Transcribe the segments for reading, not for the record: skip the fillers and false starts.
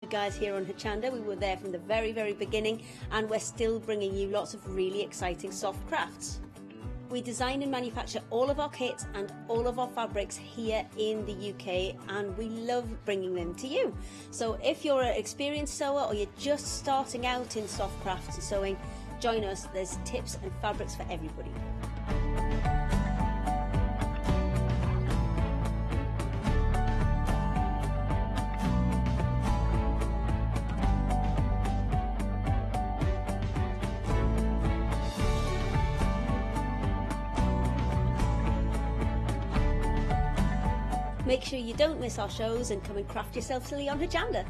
guys here on Hochanda. We were there from the very, very beginning, and we're still bringing you lots of really exciting soft crafts. We design and manufacture all of our kits and all of our fabrics here in the UK, and we love bringing them to you. So if you're an experienced sewer or you're just starting out in soft crafts and sewing, join us. There's tips and fabrics for everybody. Make sure you don't miss our shows and come and craft yourself silly on Hochanda.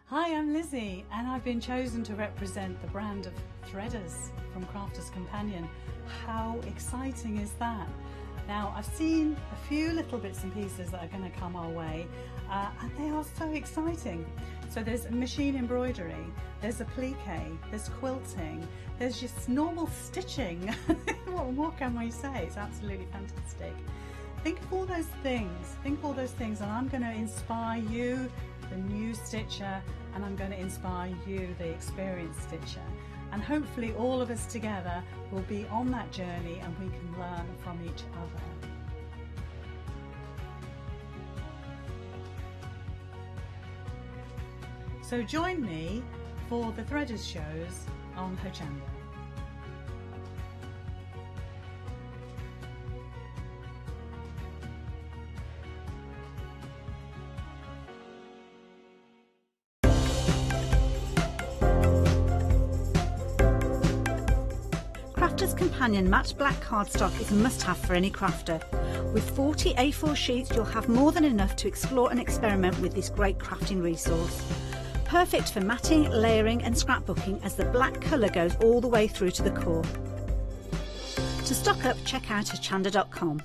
Hi, I'm Lizzie, and I've been chosen to represent the brand of threaders from Crafter's Companion. How exciting is that? Now, I've seen a few little bits and pieces that are going to come our way, and they are so exciting. So there's machine embroidery, there's applique, there's quilting, there's just normal stitching. What more can we say? It's absolutely fantastic. Think of all those things, and I'm going to inspire you, the new stitcher, and I'm going to inspire you, the experienced stitcher. And hopefully all of us together will be on that journey and we can learn from each other. So join me for the Threaders shows on Hochanda. Crafter's Companion matte black cardstock is a must-have for any crafter. With 40 A4 sheets, you'll have more than enough to explore and experiment with this great crafting resource. Perfect for matting, layering and scrapbooking, as the black colour goes all the way through to the core. To stock up, check out hochanda.com.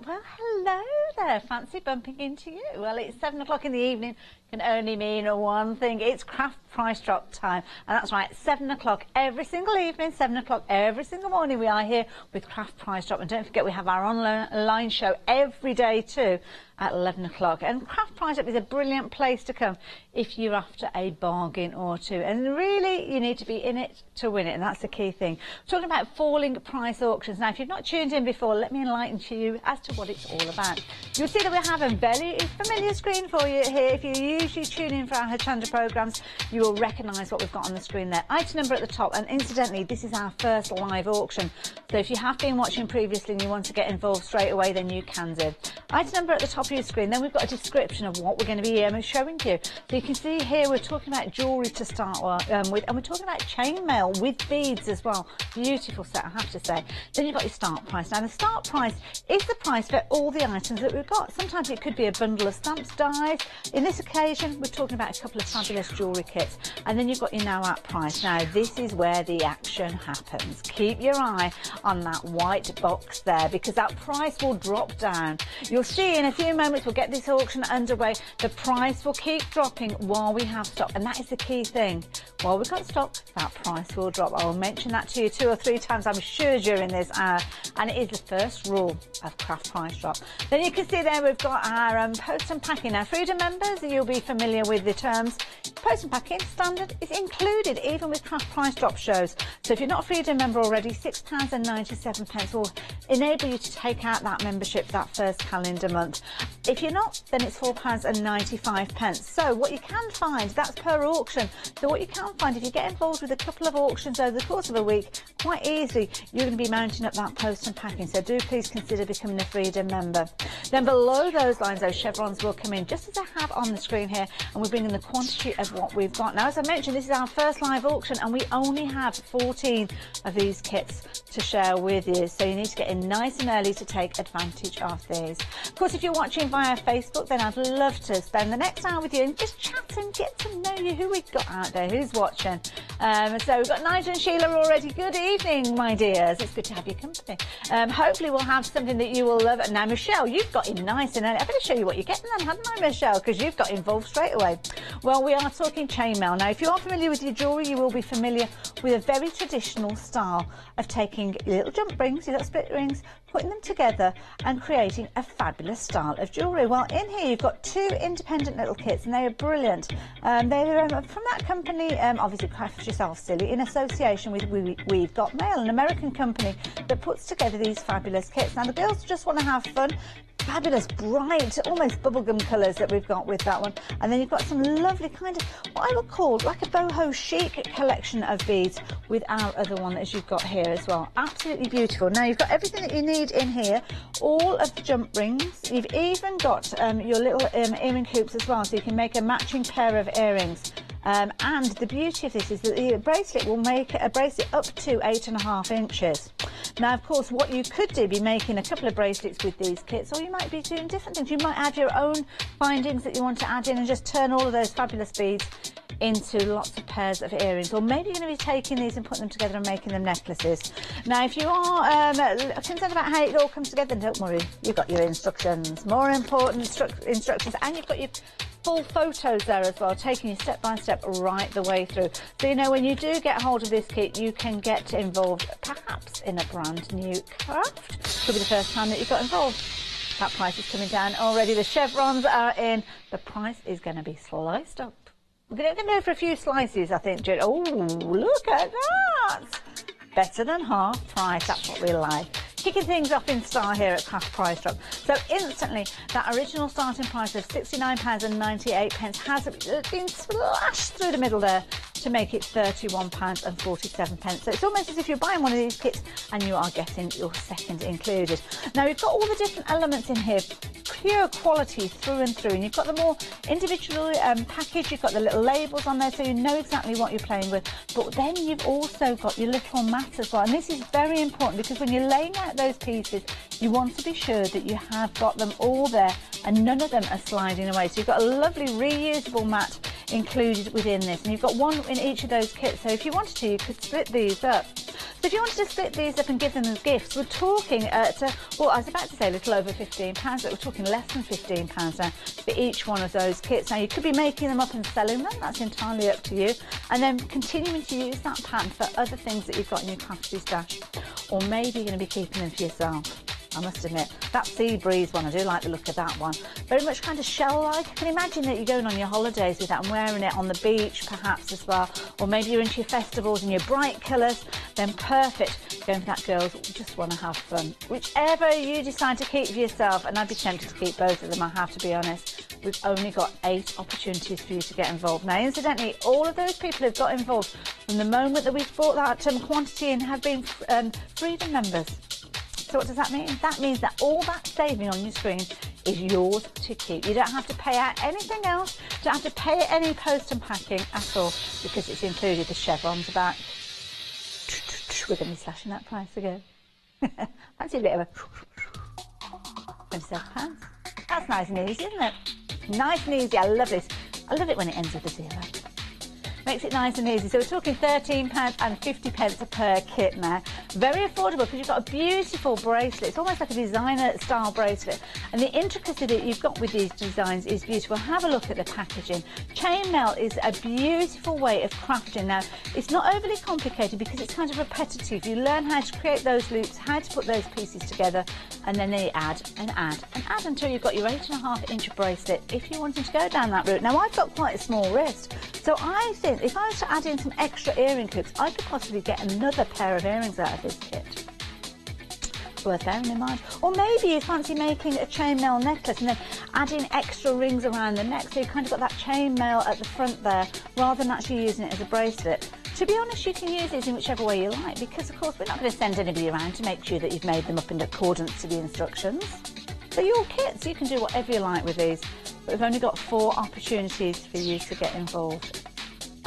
Well, hello there. Fancy bumping into you. Well, it's 7 o'clock in the evening. Can only mean one thing. It's craft price drop time. And that's right, 7 o'clock every single evening, 7 o'clock every single morning. We are here with craft price drop. And don't forget, we have our online show every day too at 11 o'clock. And craft price drop is a brilliant place to come if you're after a bargain or two. And really, you need to be in it to win it. And that's the key thing. We're talking about falling price auctions. Now, if you've not tuned in before, let me enlighten to you as to what it's all about. You'll see that we have a very familiar screen for you here. If you usually tune in for our Hochanda programmes, you will recognise what we've got on the screen there. Item number at the top, and incidentally, this is our first live auction. So if you have been watching previously and you want to get involved straight away, then you can do. Item number at the top of your screen, then we've got a description of what we're going to be showing you. So you can see here we're talking about jewellery to start with, and we're talking about chainmail with beads as well. Beautiful set, I have to say. Then you've got your start price. Now the start price is the price for all the items that we've got. Sometimes it could be a bundle of stamps, dies. In this occasion, we're talking about a couple of fabulous jewellery kits. And then you've got your now at price. Now this is where the action happens. Keep your eye on that white box there, because that price will drop down. You'll see in a few moments we'll get this auction underway. The price will keep dropping while we have stock, and that is the key thing. While we've got stock, that price will drop. I'll mention that to you 2 or 3 times, I'm sure, during this hour, and it is the first rule of craft price drop. Then you can see there we've got our post and packing. Now, Freedom members, you'll be familiar with the terms. Post and packing standard is included even with craft price drop shows. So if you're not a Freedom member already, £6.97 will enable you to take out that membership that first calendar month. If you're not, then it's £4.95. So what you can find, that's per auction. So what you can find, if you get involved with a couple of auctions over the course of a week, quite easily you're going to be mounting up that post and packing. So do please consider becoming a Freedom member. Then below those lines, those chevrons will come in just as I have on the screen here, and we're bringing the quantity of what we've got. Now, as I mentioned, this is our first live auction and we only have 14 of these kits to share with you, so you need to get in nice and early to take advantage of these. Of course, if you're watching via Facebook, then I'd love to spend the next hour with you and just chat and get to know you, who we've got out there, who's watching. So we've got Nigel and Sheila already. Good evening, my dears. It's good to have your company. Hopefully we'll have something that you will love. Now, Michelle, you've got in nice and early. I better show you what you're getting then, hadn't I, Michelle? Because you've got involved straight away. Well, we are talking chainmail. Now, if you are familiar with your jewellery, you will be familiar with a very traditional style of taking your little jump rings, your little split rings, putting them together and creating a fabulous style of jewellery. Well, in here you've got two independent little kits and they are brilliant. They're from that company, obviously Craft Yourself Silly, in association with We've Got Mail, an American company that puts together these fabulous kits. Now, the girls just want to have fun. Fabulous, bright, almost bubblegum colours that we've got with that one. And then you've got some lovely kind of, what I would call like a boho chic collection of beads with our other one as you've got here as well. Absolutely beautiful. Now, you've got everything that you need in here, all of the jump rings. You've even got your little earring hoops as well, so you can make a matching pair of earrings. And the beauty of this is that the bracelet will make a bracelet up to 8.5 inches. Now, of course, what you could do, be making a couple of bracelets with these kits, or you might be doing different things. You might add your own findings that you want to add in and just turn all of those fabulous beads into lots of pairs of earrings. Or maybe you're going to be taking these and putting them together and making them necklaces. Now, if you are concerned about how it all comes together, don't worry, you've got your instructions. More important instructions, and you've got your full photos there as well, taking you step by step right the way through. So, you know, when you do get hold of this kit, you can get involved perhaps in a brand new craft. Could be the first time that you got involved. That price is coming down already. The chevrons are in. The price is going to be sliced up. We're going to go for a few slices, I think. Oh, look at that. Better than half price. That's what we like. Kicking things off in style here at Craft Price Drop. So instantly, that original starting price of £69.98 has been slashed through the middle there to make it £31.47. So it's almost as if you're buying one of these kits and you are getting your second included. Now, we've got all the different elements in here, pure quality through and through, and you've got them all individually packaged. You've got the little labels on there so you know exactly what you're playing with, but then you've also got your little mats as well, and this is very important because when you're laying out those pieces, you want to be sure that you have got them all there and none of them are sliding away. So you've got a lovely reusable mat included within this, and you've got one in each of those kits. So if you wanted to, you could split these up. So if you wanted to split these up and give them as gifts, we're talking at, well, I was about to say a little over £15, but we're talking less than £15 now for each one of those kits. Now, you could be making them up and selling them. That's entirely up to you. And then continuing to use that pattern for other things that you've got in your crafty stash. Or maybe you're going to be keeping them for yourself. I must admit, that sea breeze one, I do like the look of that one. Very much kind of shell-like. I can imagine that you're going on your holidays with that and wearing it on the beach perhaps as well. Or maybe you're into your festivals and your bright colours. Then perfect. Going for that, girls. Just want to have fun. Whichever you decide to keep for yourself, and I'd be tempted to keep both of them, I have to be honest. We've only got 8 opportunities for you to get involved. Now, incidentally, all of those people who've got involved from the moment that we've brought that quantity in have been Freedom members. So what does that mean? That means that all that saving on your screen is yours to keep. You don't have to pay out anything else. You don't have to pay any post and packing at all because it's included. The chevrons about. We're going to be slashing that price again. Fancy a bit of a £27. That's nice and easy, isn't it? Nice and easy. I love this. I love it when it ends with a 0. Makes it nice and easy. So we're talking £13.50 per kit now. Very affordable because you've got a beautiful bracelet. It's almost like a designer style bracelet. And the intricacy that you've got with these designs is beautiful. Have a look at the packaging. Chainmail is a beautiful way of crafting. Now, it's not overly complicated because it's kind of repetitive. You learn how to create those loops, how to put those pieces together, and then they add and add and add until you've got your 8.5 inch bracelet if you're wanting to go down that route. Now, I've got quite a small wrist, so I think if I was to add in some extra earring hooks, I could possibly get another pair of earrings out of this kit. Worth bearing in mind. Or maybe you fancy making a chainmail necklace and then adding extra rings around the neck, so you've kind of got that chainmail at the front there rather than actually using it as a bracelet. To be honest, you can use these in whichever way you like because, of course, we're not going to send anybody around to make sure that you've made them up in accordance to the instructions. They're your kits. You can do whatever you like with these. But we've only got 4 opportunities for you to get involved.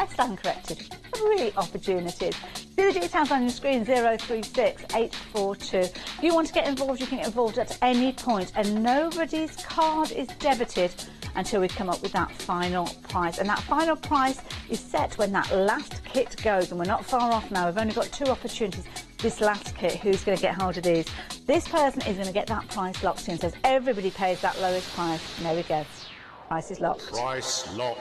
I stand corrected. 3 opportunities. See the details on your screen, 036 842. If you want to get involved, you can get involved at any point, and nobody's card is debited until we come up with that final price. And that final price is set when that last kit goes, and we're not far off now. We've only got 2 opportunities. This last kit, who's going to get hold of these? This person is going to get that price locked in. So everybody pays that lowest price. And there we go. Price is locked. Price lock.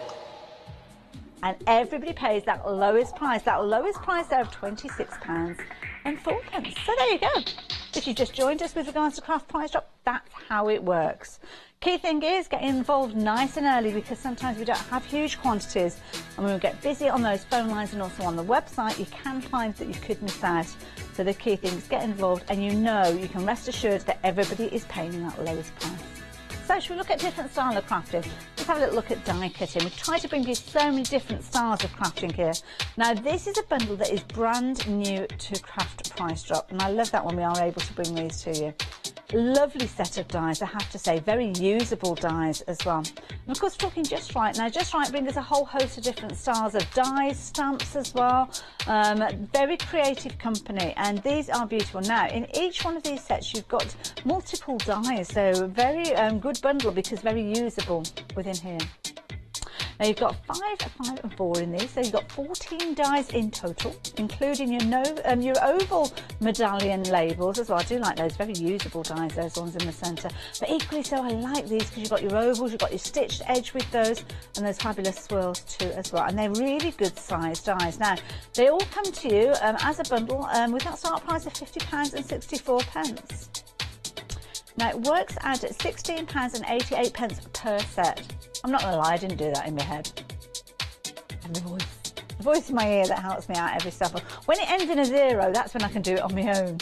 And everybody pays that lowest price there of £26.04. So there you go. If you just joined us with regards to Craft Price Drop, that's how it works. Key thing is get involved nice and early, because sometimes we don't have huge quantities, and when we get busy on those phone lines and also on the website, you can find that you could miss out. So the key thing is get involved, and you can rest assured that everybody is paying that lowest price. So should we look at different style of crafting? Let's have a little look at die cutting. We've tried to bring you so many different styles of crafting here. Now this is a bundle that is brand new to Craft Price Drop, and I love that when we are able to bring these to you. Lovely set of dies, I have to say, very usable dies as well. And of course, talking Just Right. Now Just Right brings us a whole host of different styles of dies, stamps as well. Very creative company, and these are beautiful. Now in each one of these sets you've got multiple dies, so very good bundle because very usable within here. Now you've got 5, 5 and 4 in these, so you've got 14 dies in total, including your oval medallion labels as well. I do like those, very usable dies, those ones in the centre. But equally so, I like these because you've got your ovals, you've got your stitched edge with those, and those fabulous swirls too as well. And they're really good sized dies. Now they all come to you as a bundle with that start price of £50.64. Now it works out at £16.88 per set. I'm not going to lie, I didn't do that in my head. And the voice in my ear that helps me out every step. When it ends in a 0, that's when I can do it on my own.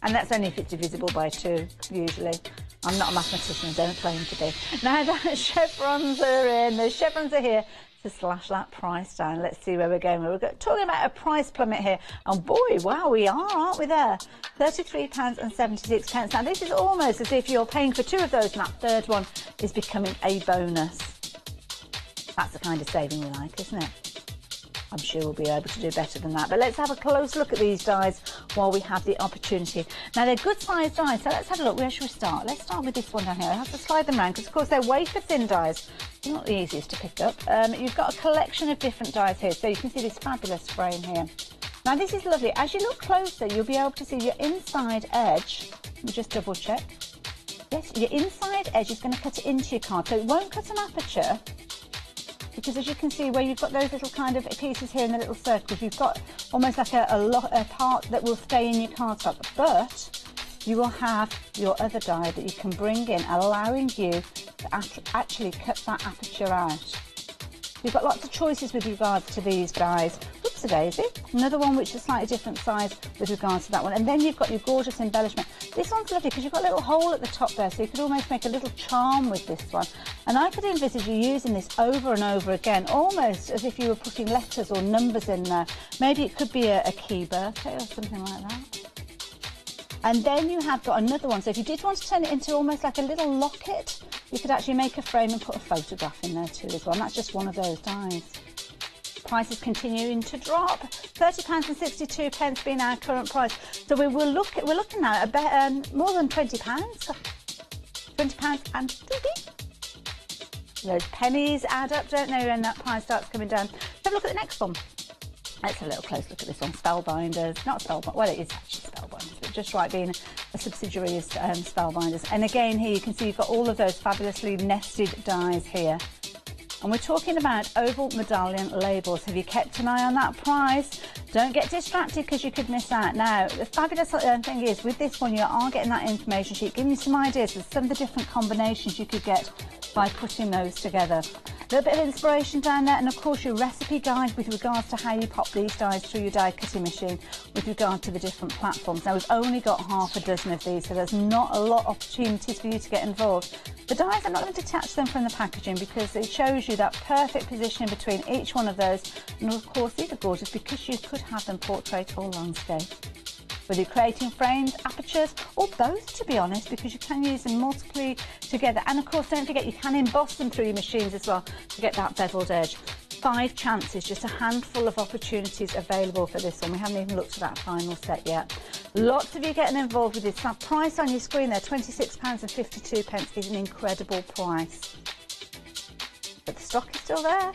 And that's only if it's divisible by 2, usually. I'm not a mathematician, don't claim to be. Now the chevrons are in, the chevrons are here to slash that price down. Let's see where we're going. We're talking about a price plummet here, and boy, wow, we are, aren't we there? £33.76. Now this is almost as if you're paying for 2 of those, and that third one is becoming a bonus. That's the kind of saving we like, isn't it? I'm sure we'll be able to do better than that. But let's have a close look at these dies while we have the opportunity. Now they're good sized dies, so let's have a look. Where should we start? Let's start with this one down here. I have to slide them around because of course they're wafer thin dies. They're not the easiest to pick up. You've got a collection of different dies here, so you can see this fabulous frame here. Now this is lovely. As you look closer, you'll be able to see your inside edge. Let me just double check. Yes, your inside edge is going to cut it into your card, so it won't cut an aperture. Because as you can see, where you've got those little kind of pieces here in the little circles, you've got almost like a part that will stay in your cardstock, but you will have your other die that you can bring in, allowing you to actually cut that aperture out. You've got lots of choices with regards to these dies. Whoopsie-daisy, another one which is slightly different size with regards to that one. And then you've got your gorgeous embellishment. This one's lovely because you've got a little hole at the top there, so you could almost make a little charm with this one. And I could envisage you using this over and over again, almost as if you were putting letters or numbers in there. Maybe it could be a key birthday or something like that. And then you have got another one, so if you did want to turn it into almost like a little locket, you could actually make a frame and put a photograph in there too as well, and that's just one of those dies. Prices continuing to drop, £30.62 being our current price. So we're looking now at about, more than £20, £20 and £30. Those pennies add up, don't they, when that price starts coming down. Let's have a look at the next one. Let's have a little close look at this one. Spellbinders, not Spellbinders, well it is actually Spellbinders, but Just Right being a subsidiary of Spellbinders. And again here you can see you've got all of those fabulously nested dies here. And we're talking about oval medallion labels. Have you kept an eye on that price? Don't get distracted because you could miss out. Now, the fabulous thing is with this one you are getting that information sheet, giving you some ideas of some of the different combinations you could get by putting those together. A little bit of inspiration down there, and of course your recipe guide with regards to how you pop these dies through your die cutting machine with regard to the different platforms. Now we've only got half a dozen of these, so there's not a lot of opportunities for you to get involved. The dies, I'm not going to detach them from the packaging because it shows you that perfect positioning between each one of those, and of course these are gorgeous because you could have them portrait or landscape. Whether you're creating frames, apertures, or both, to be honest, because you can use them multiply together. And of course, don't forget, you can emboss them through your machines as well to get that beveled edge. 5 chances, just a handful of opportunities available for this one. We haven't even looked at that final set yet. Lots of you getting involved with this. That price on your screen there, £26.52, is an incredible price. But the stock is still there.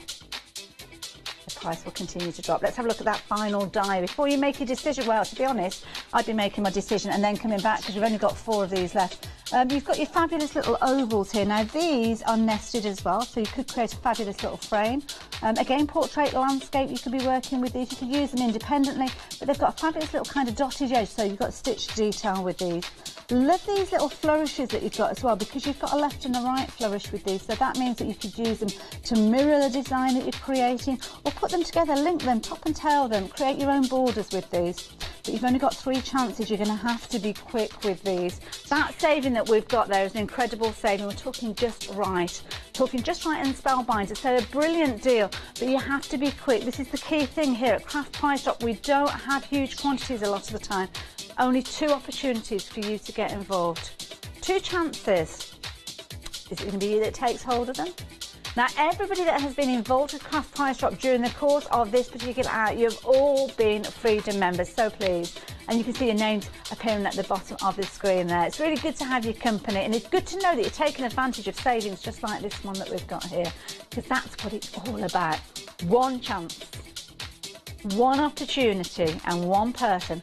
The price will continue to drop. Let's have a look at that final die. Before you make your decision, well, to be honest, I'd be making my decision and then coming back because we've only got 4 of these left. You've got your fabulous little ovals here. Now, these are nested as well, so you could create a fabulous little frame. Again, portrait, landscape, you could be working with these. You could use them independently, but they've got a fabulous little kind of dotted edge, so you've got stitched detail with these. Love these little flourishes that you've got as well, because you've got a left and a right flourish with these, so that means that you could use them to mirror the design that you're creating, or put them together, link them, top and tail them, create your own borders with these. But you've only got 3 chances. You're going to have to be quick with these. That saving that we've got there is an incredible saving. We're talking just right. Talking just right and spellbinder. So a brilliant deal, but you have to be quick. This is the key thing here at Craft Price Drop. We don't have huge quantities a lot of the time. Only 2 opportunities for you to get involved. 2 chances. Is it going to be you that takes hold of them? Now, everybody that has been involved with Craft Price Drop during the course of this particular hour, you've all been Freedom members, so pleased. And you can see your names appearing at the bottom of the screen there. It's really good to have your company, and it's good to know that you're taking advantage of savings just like this one that we've got here, because that's what it's all about. 1 chance, 1 opportunity, and 1 person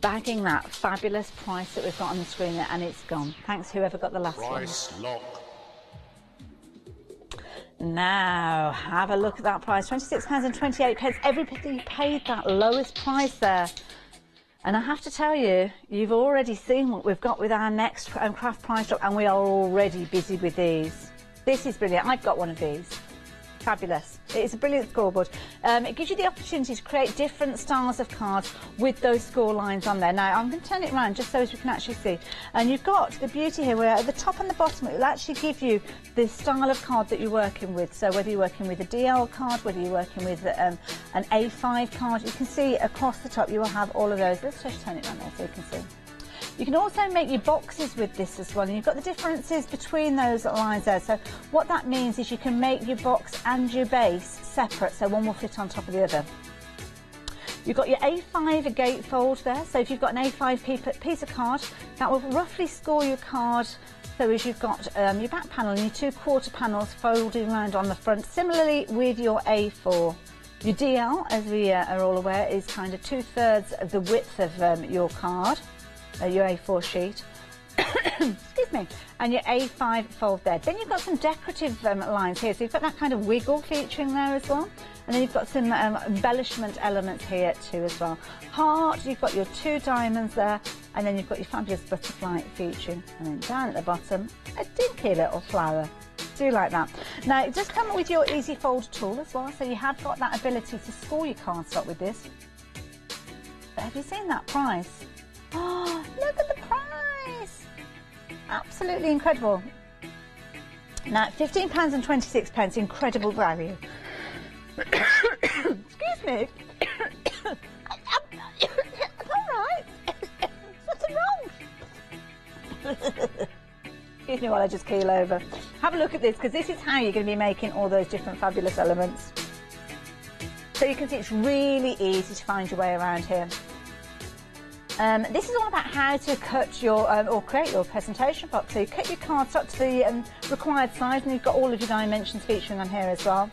bagging that fabulous price that we've got on the screen there, and it's gone. Thanks whoever got the last price one. Lock. Now, have a look at that price, £26.28. Everybody paid that lowest price there. And I have to tell you, you've already seen what we've got with our next Craft Price Drop, and we are already busy with these. This is brilliant. I've got one of these. Fabulous. It's a brilliant scoreboard. It gives you the opportunity to create different styles of cards with those score lines on there. Now, I'm going to turn it around just so as we can actually see. And you've got the beauty here where at the top and the bottom it will actually give you the style of card that you're working with. So whether you're working with a DL card, whether you're working with an A5 card, you can see across the top you will have all of those. Let's just turn it around there so you can see. You can also make your boxes with this as well, and you've got the differences between those lines there. So what that means is you can make your box and your base separate, so one will fit on top of the other. You've got your A5 gatefold there, so if you've got an A5 piece of card, that will roughly score your card. So as you've got your back panel and your 2/4 panels folding around on the front, similarly with your A4. Your DL, as we are all aware, is kind of 2/3 of the width of your card. Your A4 sheet, excuse me, and your A5 fold there. Then you've got some decorative lines here, so you've got that kind of wiggle featuring there as well, and then you've got some embellishment elements here too as well. Heart, you've got your 2 diamonds there, and then you've got your fabulous butterfly featuring, and then down at the bottom, a dinky little flower. Do like that. Now, it does come with your easy fold tool as well, so you have got that ability to score your cardstock with this. But have you seen that price? Oh, look at the price! Absolutely incredible. Now, £15.26, incredible value. Excuse me. All right. Nothing wrong. Excuse me while I just keel over. Have a look at this, because this is how you're going to be making all those different fabulous elements. So you can see it's really easy to find your way around here. This is all about how to cut your or create your presentation box. So you cut your cardstock to the required size, and you've got all of your dimensions featuring on here as well.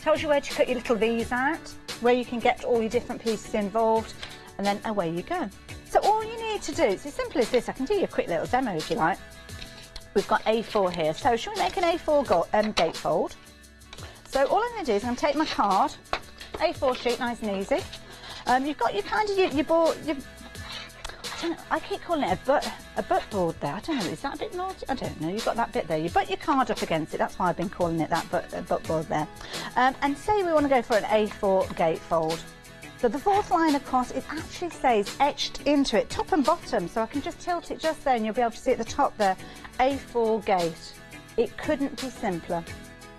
Tells you where to cut your little V's out, where you can get all your different pieces involved, and then away you go. So all you need to do, it's as simple as this. I can do you a quick little demo if you like. We've got A4 here. So shall we make an A4 gatefold? So all I'm going to do is I'm going to take my card, A4 sheet, nice and easy. You've got your kind of your board. I keep calling it a butt board there. I don't know, is that a bit naughty? I don't know, you've got that bit there. You butt your card up against it, that's why I've been calling it that butt board there. And say we want to go for an A4 gatefold. So the 4th line across, it actually stays etched into it, top and bottom, so I can just tilt it just there and you'll be able to see at the top there, A4 gate. It couldn't be simpler.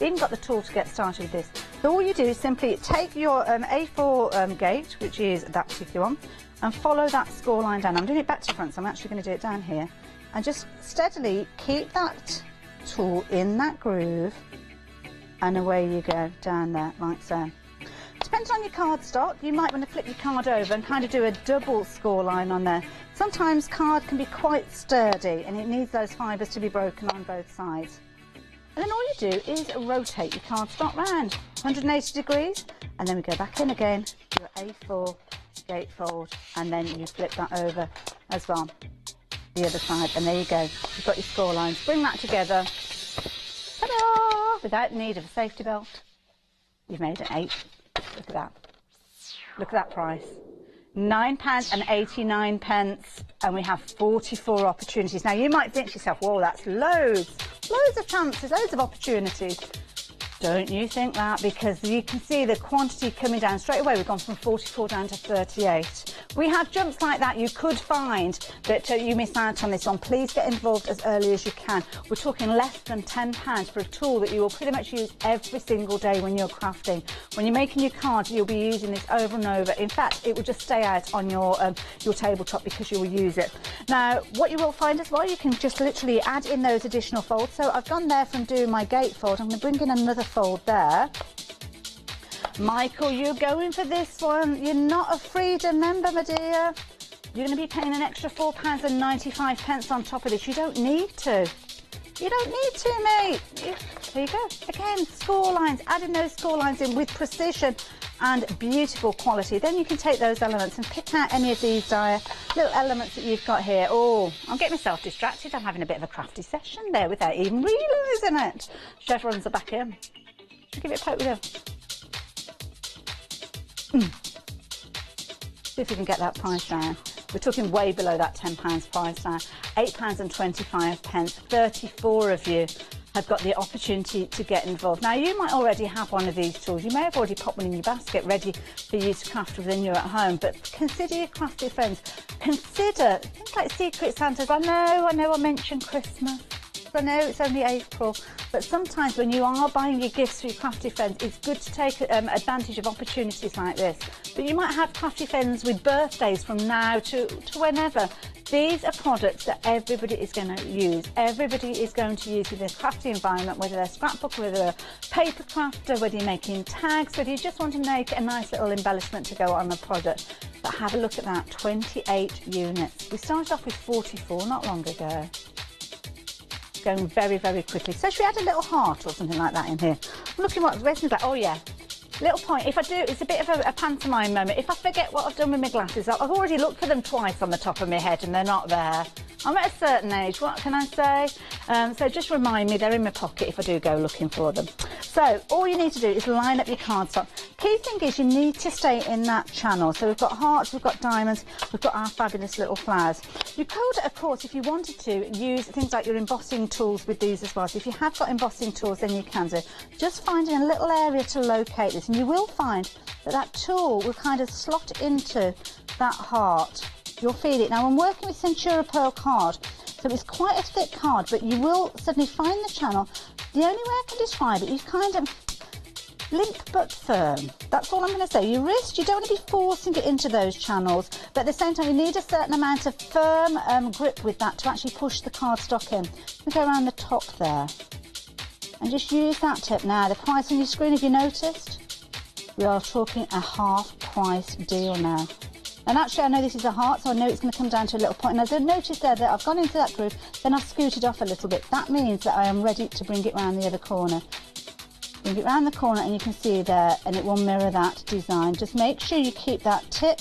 You've even got the tool to get started with this. So all you do is simply take your A4 gate, which is that particular one, and follow that score line down. I'm doing it back to front, so I'm actually going to do it down here. And just steadily keep that tool in that groove and away you go down there, like so. Depends on your cardstock, you might want to flip your card over and kind of do a double score line on there. Sometimes card can be quite sturdy and it needs those fibres to be broken on both sides. And then all you do is rotate your cardstock round 180 degrees, and then we go back in again, your A4 gatefold, and then you flip that over as well, the other side, and there you go. You've got your score lines. Bring that together, ta-da! Without need of a safety belt. You've made an 8. Look at that. Look at that price. £9.89, and we have 44 opportunities. Now you might think to yourself, whoa, that's loads. Loads of chances, loads of opportunities. Don't you think that? Because you can see the quantity coming down straight away. We've gone from 44 down to 38. We have jumps like that. You could find that you miss out on this one. Please get involved as early as you can. We're talking less than £10 for a tool that you will pretty much use every single day when you're crafting. When you're making your cards, you'll be using this over and over. In fact, it will just stay out on your tabletop because you will use it. Now, what you will find as well, you can just literally add in those additional folds. So I've gone there from doing my gatefold. I'm going to bring in another fold there. Michael, you're going for this one. You're not a Freedom member, my dear. You're going to be paying an extra £4.95 on top of this. You don't need to. You don't need to, mate. There you go. Again, score lines. Adding those score lines in with precision and beautiful quality. Then you can take those elements and pick out any of these little elements that you've got here. Oh, I'm getting myself distracted. I'm having a bit of a crafty session there without even realising it. Chef runs the back in. Give it a poke with her. See if we can get that price down. We're talking way below that £10 price now. £8.25. 34 of you have got the opportunity to get involved. Now, you might already have one of these tools. You may have already popped one in your basket ready for you to craft with when you're at home, but consider your crafty friends. Consider things like Secret Santas. I know I mentioned Christmas. I know it's only April, but sometimes when you are buying your gifts for your crafty friends, it's good to take advantage of opportunities like this. But you might have crafty friends with birthdays from now to whenever. These are products that everybody is going to use. Everybody is going to use in this crafty environment, whether they're scrapbook, whether they're paper crafter, whether you're making tags, whether you just want to make a nice little embellishment to go on the product. But have a look at that, 28 units. We started off with 44 not long ago. Going very, very quickly. So should we add a little heart or something like that in here? I'm looking what Weston's like. Oh yeah, little point. If I do, it's a bit of a pantomime moment. If I forget what I've done with my glasses, I've already looked for them twice on the top of my head and they're not there. I'm at a certain age, what can I say? So just remind me, they're in my pocket if I do go looking for them. So all you need to do is line up your cardstock. Key thing is you need to stay in that channel. So we've got hearts, we've got diamonds, we've got our fabulous little flowers. You could, of course, if you wanted to, use things like your embossing tools with these as well. So if you have got embossing tools, then you can do. Just finding a little area to locate this, and you will find that that tool will kind of slot into that heart. You'll feel it. Now I'm working with Centura Pearl card, so it's quite a thick card, but you will suddenly find the channel. The only way I can describe it, you kind of limp but firm. That's all I'm going to say. Your wrist, you don't want to be forcing it into those channels, but at the same time you need a certain amount of firm grip with that to actually push the cardstock in. We go around the top there and just use that tip. Now the price on your screen, have you noticed? We are talking a half price deal now. And actually I know this is a heart, so I know it's going to come down to a little point. And as I noticed there that I've gone into that groove, then I've scooted off a little bit. That means that I am ready to bring it round the other corner. Bring it round the corner and you can see there, and it will mirror that design. Just make sure you keep that tip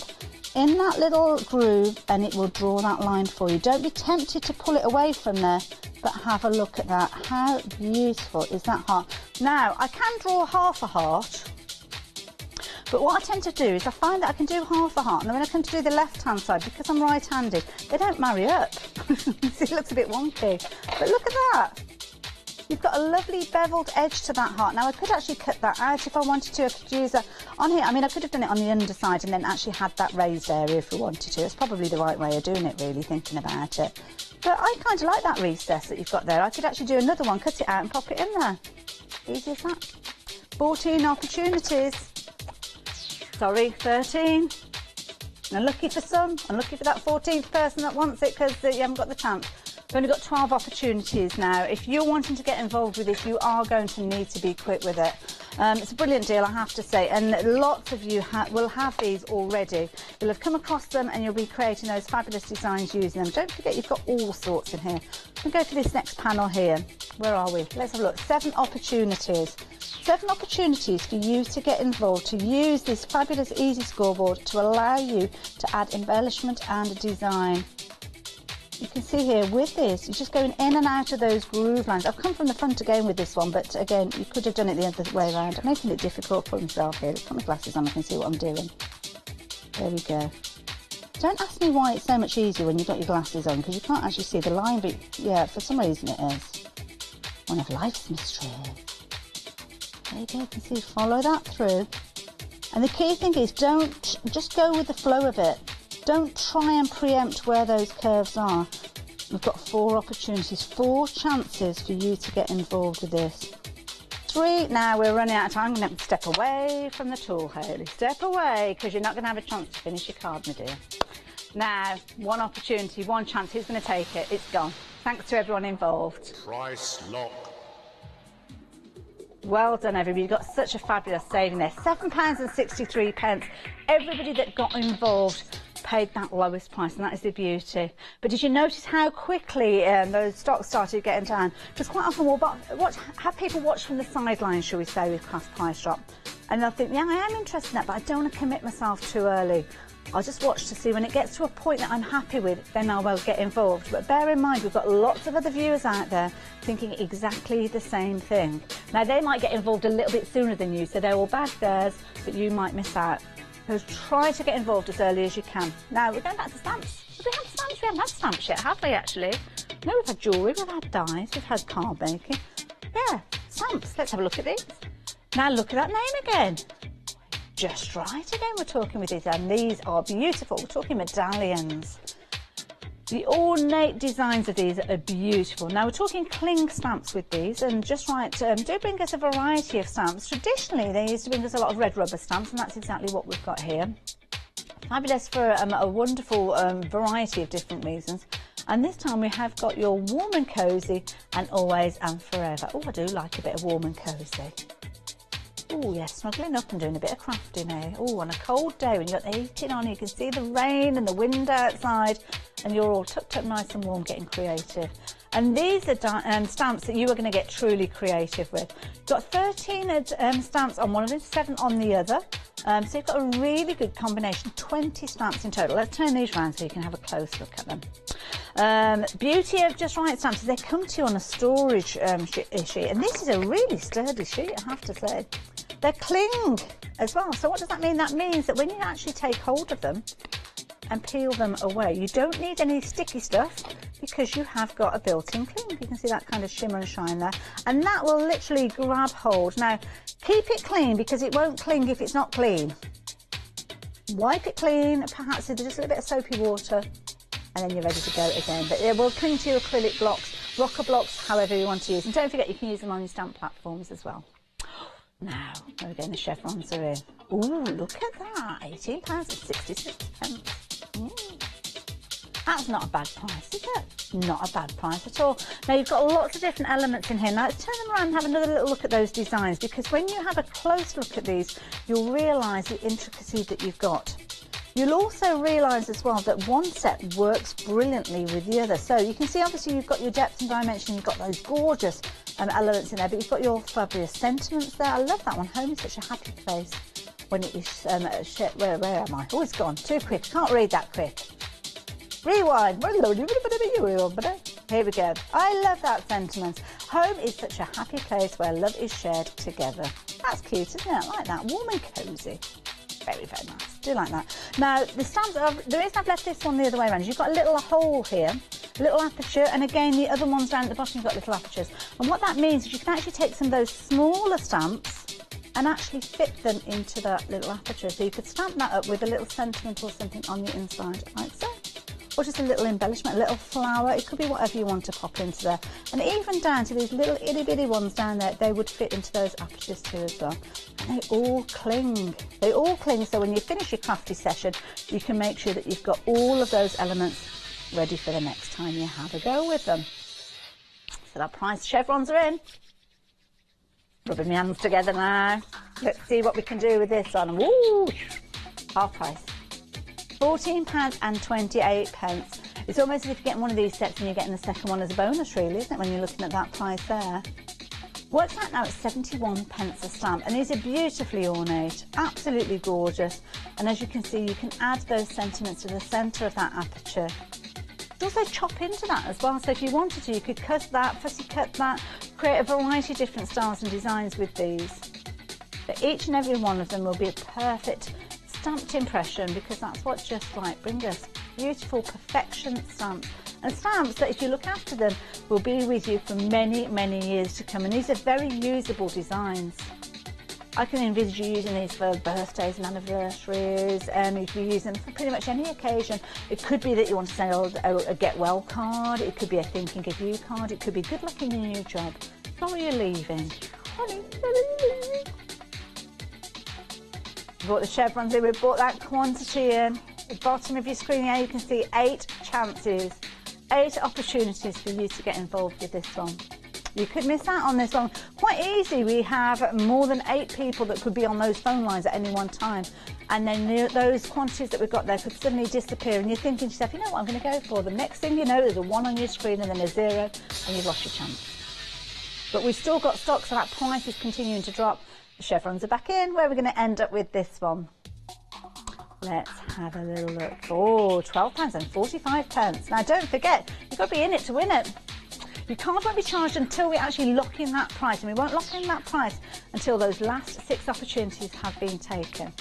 in that little groove and it will draw that line for you. Don't be tempted to pull it away from there, but have a look at that. How beautiful is that heart? Now, I can draw half a heart, but what I tend to do is I find that I can do half a heart, and then when I come to do the left-hand side, because I'm right-handed, they don't marry up. See, it looks a bit wonky, but look at that. You've got a lovely beveled edge to that heart. Now, I could actually cut that out if I wanted to. I could use that on here. I mean, I could have done it on the underside and then actually had that raised area if we wanted to. It's probably the right way of doing it, really, thinking about it. But I kind of like that recess that you've got there. I could actually do another one, cut it out and pop it in there. Easy as that. 14 opportunities. Sorry, 13. Unlucky for some, unlucky for that 14th person that wants it because you haven't got the chance. We've only got 12 opportunities now. If you're wanting to get involved with this, you are going to need to be quick with it. It's a brilliant deal, I have to say, and lots of you will have these already. You'll have come across them and you'll be creating those fabulous designs using them. Don't forget, you've got all sorts in here. We'll go for this next panel here. Where are we? Let's have a look. 7 opportunities. 7 opportunities for you to get involved, to use this fabulous easy scoreboard to allow you to add embellishment and design. You can see here with this, you're just going in and out of those groove lines. I've come from the front again with this one, but again, you could have done it the other way around. I'm making it difficult for myself here. Let's put my glasses on, I can see what I'm doing. There we go. Don't ask me why it's so much easier when you've got your glasses on, because you can't actually see the line, but yeah, for some reason it is. One of life's mysteries. There you go, you can see, follow that through. And the key thing is, don't just go with the flow of it. Don't try and preempt where those curves are. We've got 4 opportunities, 4 chances for you to get involved with this. 3, now we're running out of time. I'm going to have to step away from the tool, Hayley. Step away, because you're not going to have a chance to finish your card, my dear. Now, 1 opportunity, 1 chance. Who's going to take it? It's gone. Thanks to everyone involved. Price lock. Well done, everybody. You've got such a fabulous saving there. £7.63. Everybody that got involved paid that lowest price, and that is the beauty. But did you notice how quickly those stocks started getting down? Because quite often we'll have people watch from the sidelines, shall we say, with Craft Price Drop, and they'll think, yeah, I am interested in that, but I don't want to commit myself too early. I'll just watch to see when it gets to a point that I'm happy with, then I will get involved. But bear in mind, we've got lots of other viewers out there thinking exactly the same thing. Now, they might get involved a little bit sooner than you, so they're all bad theirs, but you might miss out. So try to get involved as early as you can. Now, we're going back to stamps. Have we had stamps? We haven't had stamps yet, have we, actually? No, we've had jewellery, we've had dies, we've had card making. Yeah, stamps. Let's have a look at these. Now, look at that name again. Just right again, we're talking with these, and these are beautiful. We're talking medallions. The ornate designs of these are beautiful. Now, we're talking cling stamps with these, and just right, do bring us a variety of stamps. Traditionally, they used to bring us a lot of red rubber stamps, and that's exactly what we've got here. Fabulous for a wonderful variety of different reasons. And this time we have got your warm and cosy and always and forever. Oh, I do like a bit of warm and cosy. Oh yes, snuggling up and doing a bit of crafting here. Oh, on a cold day when you've got the heating on, you can see the rain and the wind outside, and you're all tucked up nice and warm, getting creative. And these are stamps that you are going to get truly creative with. You've got 13 stamps on one of them, 7 on the other. So you've got a really good combination, 20 stamps in total. Let's turn these around so you can have a close look at them. Beauty of Just Right stamps is they come to you on a storage sheet, and this is a really sturdy sheet, I have to say. They cling as well. So what does that mean? That means that when you actually take hold of them and peel them away, you don't need any sticky stuff because you have got a built-in cling. You can see that kind of shimmer and shine there, and that will literally grab hold. Now, keep it clean because it won't cling if it's not clean. Wipe it clean, perhaps with just a little bit of soapy water, and then you're ready to go again. But it will cling to your acrylic blocks, rocker blocks, however you want to use. And don't forget, you can use them on your stamp platforms as well. Now, we're getting the chevrons are in. Ooh, look at that, £18.66. That's not a bad price, is it? Not a bad price at all. Now, you've got lots of different elements in here. Now, let's turn them around and have another little look at those designs, because when you have a close look at these, you'll realise the intricacy that you've got. You'll also realise as well that one set works brilliantly with the other. So you can see, obviously, you've got your depth and dimension, you've got those gorgeous elements in there, but you've got your fabulous sentiments there. I love that one. Home is such a happy place when it is where am I? Oh, it's gone too quick. Can't read that quick. Rewind. Here we go. I love that sentiment. Home is such a happy place where love is shared together. That's cute, isn't it? I like that. Warm and cosy. Very, very nice. Do like that. Now, the stamps, the reason I've left this one the other way around is you've got a little hole here, a little aperture, and again, the other ones down at the bottom, you've got little apertures. And what that means is you can actually take some of those smaller stamps and actually fit them into that little aperture. So you could stamp that up with a little sentiment or something on the inside, like so. Or just a little embellishment, a little flower. It could be whatever you want to pop into there. And even down to these little itty bitty ones down there, they would fit into those apertures too as well. And they all cling. They all cling, so when you finish your crafty session, you can make sure that you've got all of those elements ready for the next time you have a go with them. So that price chevrons are in. Rubbing my hands together now. Let's see what we can do with this one. Woo! Half price. £14.28. It's almost as if you're getting one of these sets and you're getting the second one as a bonus, really, isn't it, when you're looking at that price there? Works out now at 71 pence a stamp, and these are beautifully ornate, absolutely gorgeous. And as you can see, you can add those sentiments to the centre of that aperture. You can also chop into that as well, so if you wanted to, you could cut that, fussy cut that, create a variety of different styles and designs with these. But each and every one of them will be a perfect stamped impression, because that's what just like bring us beautiful perfection stamps, and stamps that if you look after them will be with you for many, many years to come. And these are very usable designs. I can envisage you using these for birthdays and anniversaries, and you can use them for pretty much any occasion. It could be that you want to send a get well card, it could be a thinking of you card, it could be good luck in your new job, sorry you're leaving, We've brought the chevrons in, we've brought that quantity in. The bottom of your screen here, you can see 8 chances, 8 opportunities for you to get involved with this one. You could miss out on this one quite easy. We have more than 8 people that could be on those phone lines at any one time, and then those quantities that we've got there could suddenly disappear, and you're thinking to yourself, you know what, I'm going to go for. The next thing you know, there's a 1 on your screen and then a 0, and you've lost your chance. But we've still got stock, so that price is continuing to drop. The chevrons are back in. Where are we going to end up with this one? Let's have a little look. Oh, £12.45. Now don't forget, you've got to be in it to win it. Your card won't be charged until we actually lock in that price, and we won't lock in that price until those last 6 opportunities have been taken.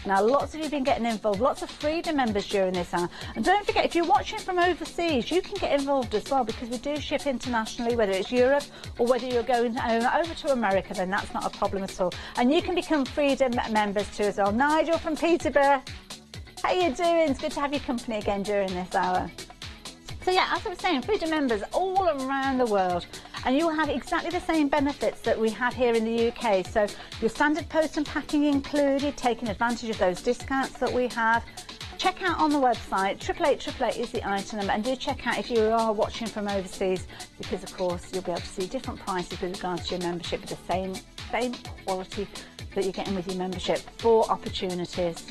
Now, lots of you have been getting involved, lots of Freedom members during this hour. And don't forget, if you're watching from overseas, you can get involved as well, because we do ship internationally, whether it's Europe or whether you're going over to America, then that's not a problem at all. And you can become Freedom members too as well. Nigel from Peterborough, how you doing? It's good to have your company again during this hour. So yeah, as I was saying, Freedom members all around the world, and you will have exactly the same benefits that we have here in the UK. So your standard post and packing included, taking advantage of those discounts that we have. Check out on the website, 88888 is the item number, and do check out if you are watching from overseas, because of course you'll be able to see different prices with regards to your membership with the same quality that you're getting with your membership. 4 opportunities.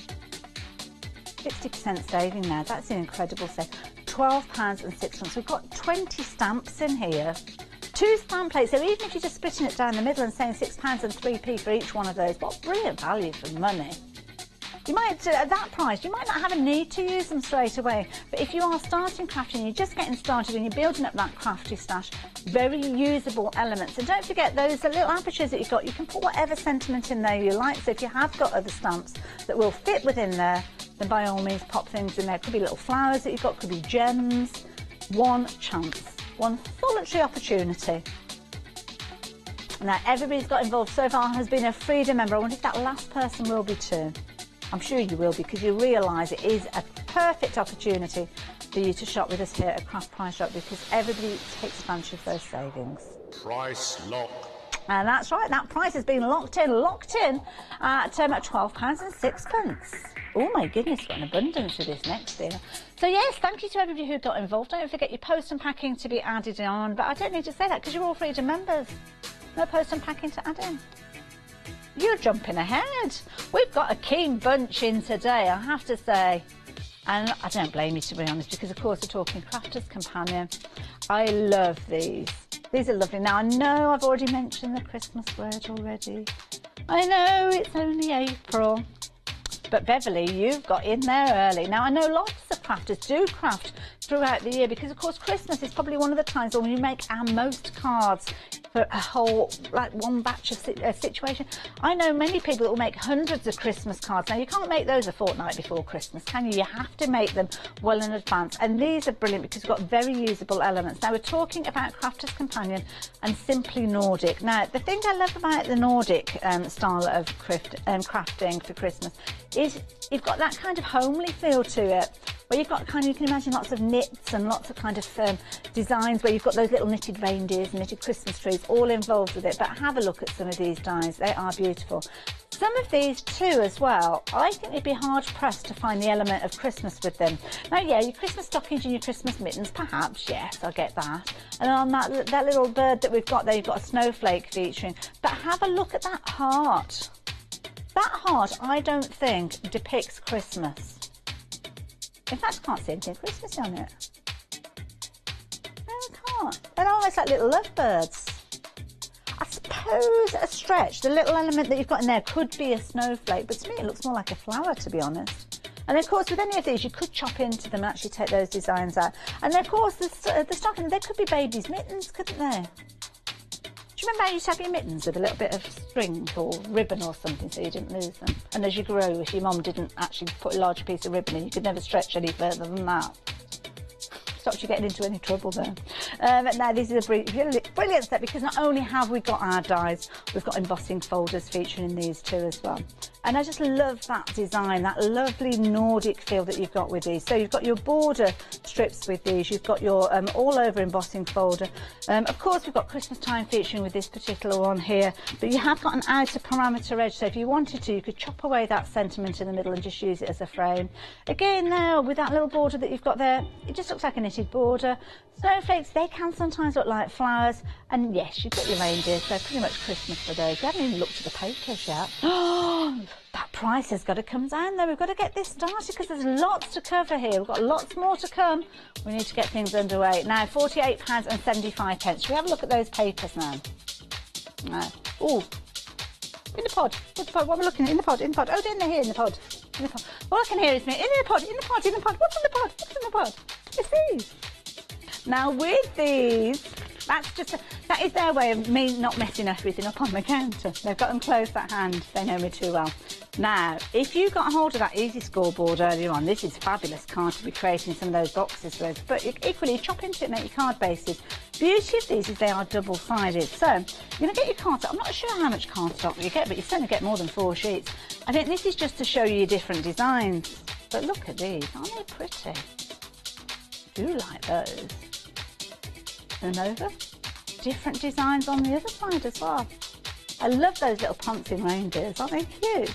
60% saving there, that's an incredible save. £12.06. We've got 20 stamps in here, 2 stamp plates, so even if you're just splitting it down the middle and saying £6.03 for each one of those, what brilliant value for money. You might, at that price, you might not have a need to use them straight away, but if you are starting crafting, you're just getting started and you're building up that crafty stash, very usable elements. And don't forget those little apertures that you've got, you can put whatever sentiment in there you like. So if you have got other stamps that will fit within there, then by all means pop things in there. Could be little flowers that you've got, could be gems. One chance, one solitary opportunity. Now everybody's got involved so far has been a Freedom member. I wonder if that last person will be too. I'm sure you will, because you realise it is a perfect opportunity for you to shop with us here at Craft Price Shop, because everybody takes advantage of those savings. Price lock. And that's right, that price has been locked in at £12.06. Oh my goodness, got an abundance of this next deal. So yes, thank you to everybody who got involved. Don't forget your post and packing to be added on, but I don't need to say that because you're all Freedom members. No post and packing to add in. You're jumping ahead. We've got a keen bunch in today, I have to say. And I don't blame you, to be honest, because of course we're talking Crafter's Companion. I love these. These are lovely. Now I know I've already mentioned the Christmas word already. I know it's only April. But Beverly, you've got in there early. Now I know lots of crafters do craft throughout the year, because of course Christmas is probably one of the times when we make our most cards for a whole, like one batch of situation. I know many people that will make hundreds of Christmas cards. Now you can't make those a fortnight before Christmas, can you? You have to make them well in advance, and these are brilliant because we've got very usable elements. Now we're talking about Crafter's Companion and Simply Nordic. Now the thing I love about the Nordic style of crafting for Christmas is you've got that kind of homely feel to it, where you've got kind of, you can imagine lots of knits and lots of kind of designs where you've got those little knitted reindeers and knitted Christmas trees all involved with it. But have a look at some of these dies, they are beautiful. Some of these too as well, I think you'd be hard pressed to find the element of Christmas with them. Now yeah, your Christmas stockings and your Christmas mittens, perhaps, yes, I get that. And on that little bird that we've got there, you've got a snowflake featuring. But have a look at that heart. That heart, I don't think, depicts Christmas. In fact, I can't see anything Christmassy on it. No, I can't. They're almost like little lovebirds. I suppose at a stretch, the little element that you've got in there could be a snowflake, but to me it looks more like a flower, to be honest. And of course, with any of these, you could chop into them, actually take those designs out. And of course, the stocking, they could be babies' mittens, couldn't they? Do you remember how you used to have your mittens with a little bit of string or ribbon or something so you didn't lose them? And as you grow, if your mum didn't actually put a larger piece of ribbon in, you could never stretch any further than that. Stops you getting into any trouble there. Now this is a brilliant set, because not only have we got our dies, we've got embossing folders featuring in these too as well. And I just love that design, that lovely Nordic feel that you've got with these. So you've got your border strips with these, you've got your all over embossing folder. Of course we've got Christmas time featuring with this particular one here, but you have got an outer parameter edge, so if you wanted to, you could chop away that sentiment in the middle and just use it as a frame. Again now, with that little border that you've got there, it just looks like a knitted border. Snowflakes, they can sometimes look like flowers, and yes, you've got your reindeer, so pretty much Christmas for those. We haven't even looked at the papers yet. Oh, that price has got to come down though. We've got to get this started because there's lots to cover here. We've got lots more to come. We need to get things underway. Now, £48.75. Should we have a look at those papers now? No. Oh, in the pod. In the pod. What are we looking at? In the pod. In the pod. Oh, they're here in the pod. In the pod. All I can hear is me. In the pod. In the pod. In the pod. What's in the pod? What's in the pod? It's these. Now with these, that is their way of me not messing everything up on the counter. They've got them close at hand. They know me too well. Now, if you got hold of that easy scoreboard earlier on, this is a fabulous card to be creating some of those boxes with. But equally, chop into it, make your card bases. Beauty of these is they are double-sided. So you're going to get your cardstock. I'm not sure how much cardstock you get, but you certainly get more than 4 sheets. I think this is just to show you your different designs. But look at these. Aren't they pretty? I do like those. And over. Different designs on the other side as well. I love those little prancing reindeers. Aren't they cute?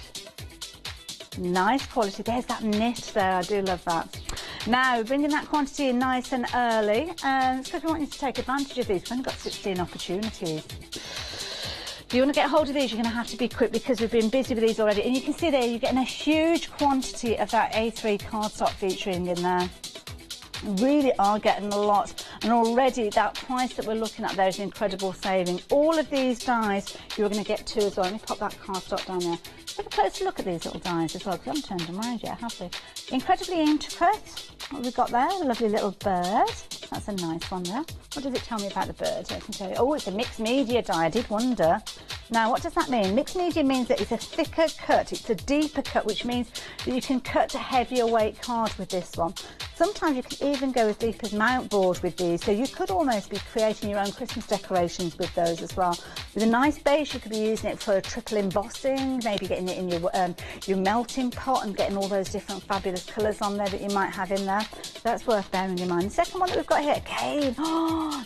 Nice quality. There's that knit there. I do love that. Now, bringing that quantity in nice and early. It's because we want you to take advantage of these. We've only got 16 opportunities. If you want to get hold of these, you're going to have to be quick because we've been busy with these already. And you can see there, you're getting a huge quantity of that A3 cardstock featuring in there. Really are getting a lot, and already that price that we're looking at there is an incredible saving. All of these dies you're going to get 2 as well. Let me pop that cardstock down there. Take a closer look at these little dies as well, because I haven't turned them around yet, have we? Incredibly intricate. What have we got there? A lovely little bird. That's a nice one there. What does it tell me about the bird? I can tell you. Oh, it's a mixed media die. I did wonder. Now, what does that mean? Mixed media means that it's a thicker cut. It's a deeper cut, which means that you can cut a heavier weight card with this one. Sometimes you can even go as deep as mount board with these, so you could almost be creating your own Christmas decorations with those as well. With a nice base, you could be using it for a triple embossing, maybe getting it in your melting pot and getting all those different fabulous colours on there that you might have in there. So that's worth bearing in mind. The second one that we've got here, again,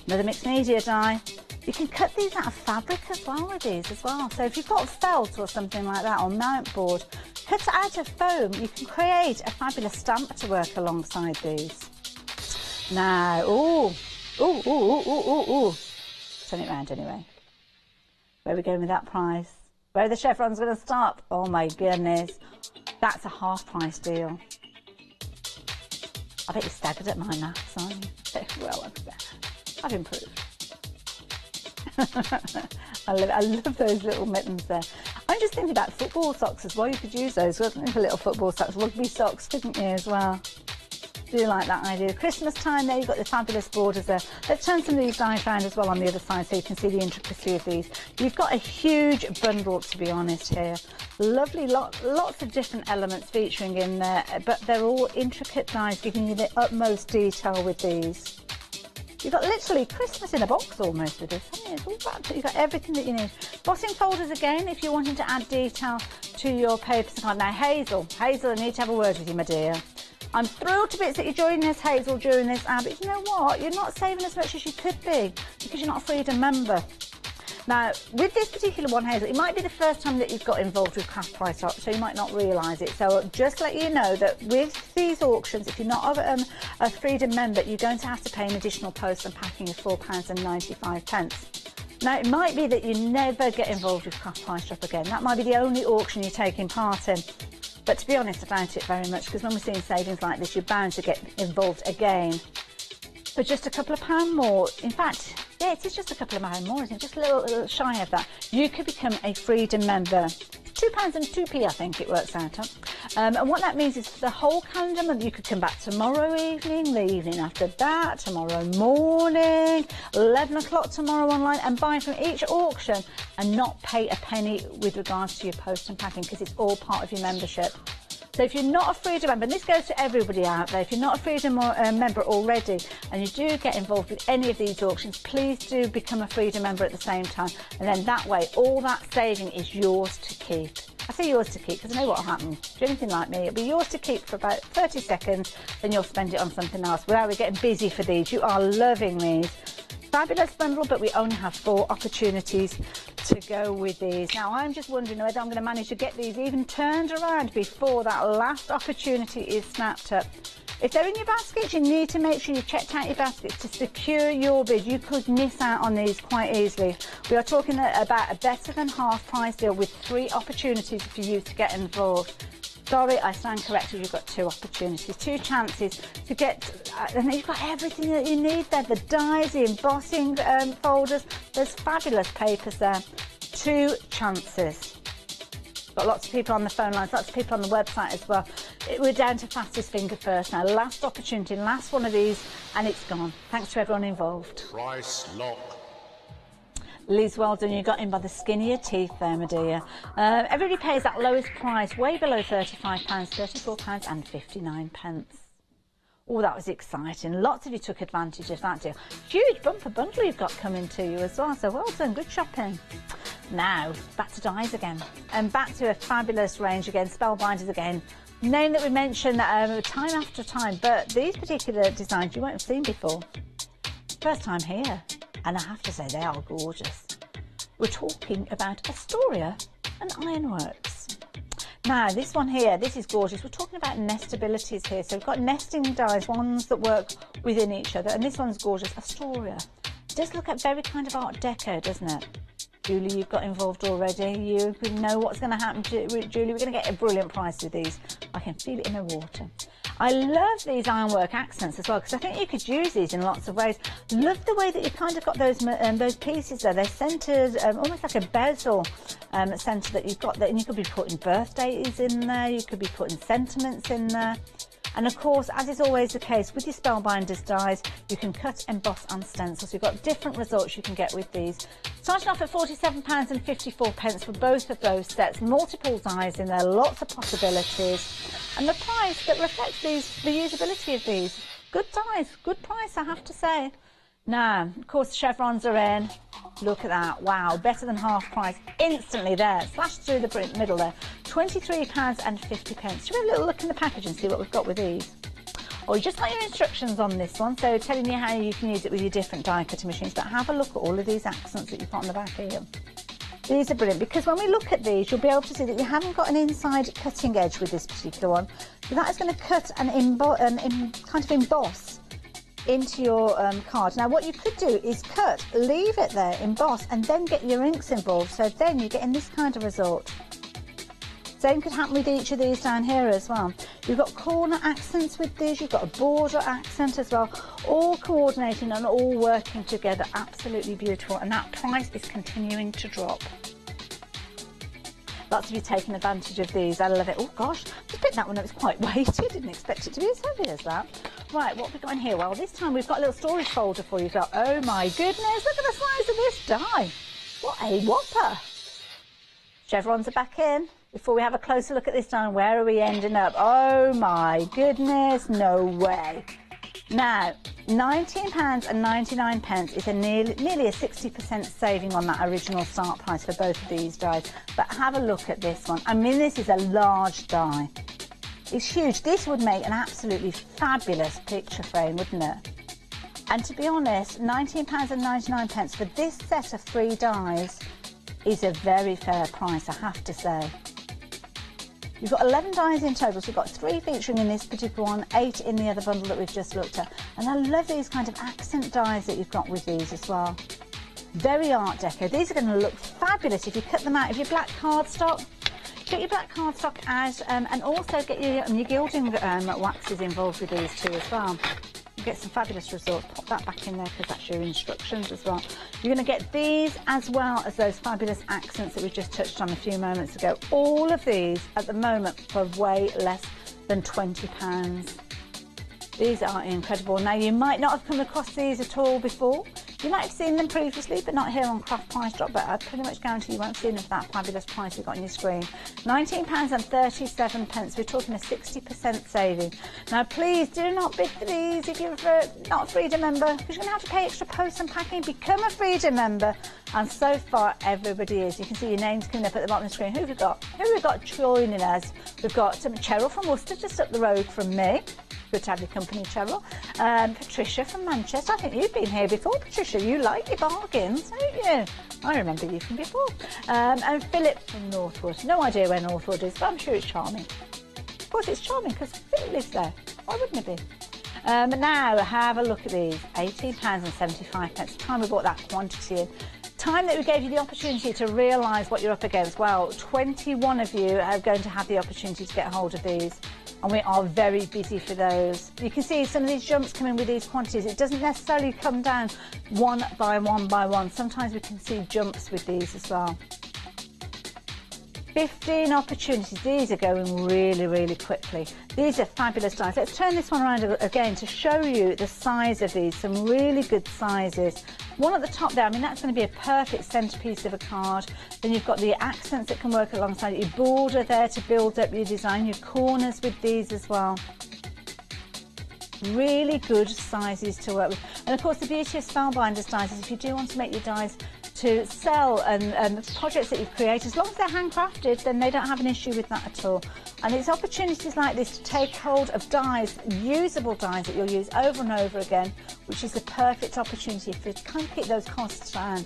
another mixed media die. You can cut these out of fabric as well with these as well. So if you've got felt or something like that, or mount board, cut it out of foam. You can create a fabulous stamp to work alongside these. Now, turn it round anyway. Where are we going with that price? Where are the chevrons going to stop? Oh my goodness. That's a half price deal. I bet you're staggered at my maths, aren't you? Well, I've improved. I love those little mittens there. I'm just thinking about football socks as well. You could use those, wasn't it, for little football socks, rugby socks, couldn't you, as well? Do like that idea. Christmas time there, you've got the fabulous borders there. Let's turn some of these dies around as well on the other side so you can see the intricacy of these. You've got a huge bundle, to be honest, here. Lovely, lots of different elements featuring in there, but they're all intricate dies, giving you the utmost detail with these. You've got literally Christmas in a box almost with this, haven't you? It's all wrapped. You've got everything that you need. Embossing folders again, if you're wanting to add detail to your papers. Now, Hazel, I need to have a word with you, my dear. I'm thrilled to bits that you're joining us, Hazel, during this ad, but you know what? You're not saving as much as you could be because you're not a Freedom member. Now, with this particular one, Hazel, it might be the first time that you've got involved with Craft Price Drop, so you might not realise it. So just let you know that with these auctions, if you're not a Freedom member, you're going to have to pay an additional post and packing of £4.95. Now, it might be that you never get involved with Craft Price Drop again. That might be the only auction you're taking part in. But to be honest, I doubt it very much, because when we're seeing savings like this, you're bound to get involved again. For just a couple of pounds more, in fact, yeah, it is just a couple of pounds more, isn't it? Just a little shy of that. You could become a Freedom member. £2 and 2p, I think it works out at. And what that means is for the whole calendar month, you could come back tomorrow evening, the evening after that, tomorrow morning, 11 o'clock tomorrow online, and buy from each auction and not pay a penny with regards to your post and packing, because it's all part of your membership. So if you're not a Freedom member, and this goes to everybody out there, if you're not a Freedom member already and you do get involved with any of these auctions, please do become a Freedom member at the same time, and then that way all that saving is yours to keep. I say yours to keep because I know what will happen. If you're anything like me, it'll be yours to keep for about 30 seconds, then you'll spend it on something else. Well, we're getting busy for these. You are loving these. Fabulous bundle, but we only have 4 opportunities to go with these. Now, I'm just wondering whether I'm going to manage to get these even turned around before that last opportunity is snapped up. If they're in your baskets, you need to make sure you've checked out your baskets to secure your bid. You could miss out on these quite easily. We are talking about a better than half price deal with 3 opportunities for you to get involved. Sorry, I stand corrected. You've got 2 opportunities, 2 chances to get, and you've got everything that you need there. The dies, the embossing folders, there's fabulous papers there. 2 chances. Got lots of people on the phone lines, lots of people on the website as well. We're down to fastest finger first now. Last opportunity, last one of these, and it's gone. Thanks to everyone involved. Price lock. Liz, well done. You got in by the skin of your teeth there, my dear. Everybody pays that lowest price, way below £35, £34 and 59 pence. Oh, that was exciting. Lots of you took advantage of that deal. Huge bumper bundle you've got coming to you as well, so well done. Good shopping. Now, back to dies again, and back to a fabulous range again, Spellbinders again. Name that we mention time after time, but these particular designs you won't have seen before. First time here, and I have to say they are gorgeous. We're talking about Astoria and Ironworks. Now, this one here, this is gorgeous. We're talking about nestabilities here. So we've got nesting dies, ones that work within each other, and this one's gorgeous, Astoria. It does look at very kind of Art Deco, doesn't it? Julie, you've got involved already. You know what's going to happen, Julie. We're going to get a brilliant price with these. I can feel it in the water. I love these ironwork accents as well, because I think you could use these in lots of ways. Love the way that you kind of got those pieces there. They're centred, almost like a bezel centre that you've got there. And you could be putting birthdays in there. You could be putting sentiments in there. And of course, as is always the case with your Spellbinders dies, you can cut, emboss and stencil. So you've got different results you can get with these. Starting off at £47 and 54 pence for both of those sets. Multiple dies in there, lots of possibilities. And the price that reflects the usability of these. Good dies, good price, I have to say. Now, of course, the chevrons are in. Look at that. Wow, better than half price. Instantly there. Slashed through the middle there. £23 and 50 pence. Should we have a little look in the package and see what we've got with these? Oh, you just got your instructions on this one, so telling you how you can use it with your different die cutting machines. But have a look at all of these accents that you've got on the back here. These are brilliant, because when we look at these, you'll be able to see that you haven't got an inside cutting edge with this particular one. So that is going to cut and kind of emboss into your card. Now, what you could do is cut, leave it there, emboss, and then get your inks involved. So then you're getting this kind of result. Same could happen with each of these down here as well. You've got corner accents with these, you've got a border accent as well, all coordinating and all working together. Absolutely beautiful, and that price is continuing to drop. Lots of you taking advantage of these. I love it. Oh gosh, just picked that one up. It's quite weighty. Didn't expect it to be as heavy as that. Right, what have we got in here? Well, this time we've got a little storage folder for you. So, oh my goodness, look at the size of this die. What a whopper. Chevrons are back in. Before we have a closer look at this die, where are we ending up? Oh my goodness, no way. Now, £19 and 99 pence is nearly a 60% saving on that original start price for both of these dies. But have a look at this one. I mean, this is a large die. It's huge. This would make an absolutely fabulous picture frame, wouldn't it? And to be honest, £19.99 for this set of 3 dies is a very fair price, I have to say. You've got 11 dies in total, so you've got 3 featuring in this particular one, 8 in the other bundle that we've just looked at. And I love these kind of accent dies that you've got with these as well. Very Art Deco. These are going to look fabulous if you cut them out of your black cardstock. Get your black cardstock out and also get your gilding waxes involved with these too as well. You get some fabulous results. Pop that back in there because that's your instructions as well. You're going to get these as well as those fabulous accents that we just touched on a few moments ago. All of these at the moment for way less than £20. These are incredible. Now you might not have come across these at all before. You might have seen them previously, but not here on Craft Price Drop, but I pretty much guarantee you won't see them for that fabulous price you've got on your screen. £19.37. We're talking a 60% saving. Now, please do not bid for these if you're not a Freedom member, because you're going to have to pay extra post and packing. Become a Freedom member, and so far, everybody is. You can see your names coming up at the bottom of the screen. Who have we got? Who have we got joining us? We've got Cheryl from Worcester, just up the road from me. Good to have your company, Cheryl. Patricia from Manchester. I think you've been here before, Patricia. You like your bargains, don't you? I remember you from before. And Philip from Northwood. No idea where Northwood is, but I'm sure it's charming. Of course it's charming because Philip lives there. Why wouldn't it be? Now, have a look at these. £18.75. Time we bought that quantity in. Time that we gave you the opportunity to realise what you're up against. Well, 21 of you are going to have the opportunity to get hold of these. And we are very busy for those. You can see some of these jumps come in with these quantities. It doesn't necessarily come down one by one by one. Sometimes we can see jumps with these as well. 15 opportunities. These are going really, really quickly. These are fabulous dies. Let's turn this one around again to show you the size of these. Some really good sizes. One at the top there, I mean, that's going to be a perfect centerpiece of a card. Then you've got the accents that can work alongside it. Your border there to build up your design. Your corners with these as well. Really good sizes to work with. And of course, the beauty of Spellbinders dies is if you do want to make your dies to sell and projects that you've created, as long as they're handcrafted, then they don't have an issue with that at all. And it's opportunities like this to take hold of dies, usable dies that you'll use over and over again, which is the perfect opportunity for to kind of keep those costs down.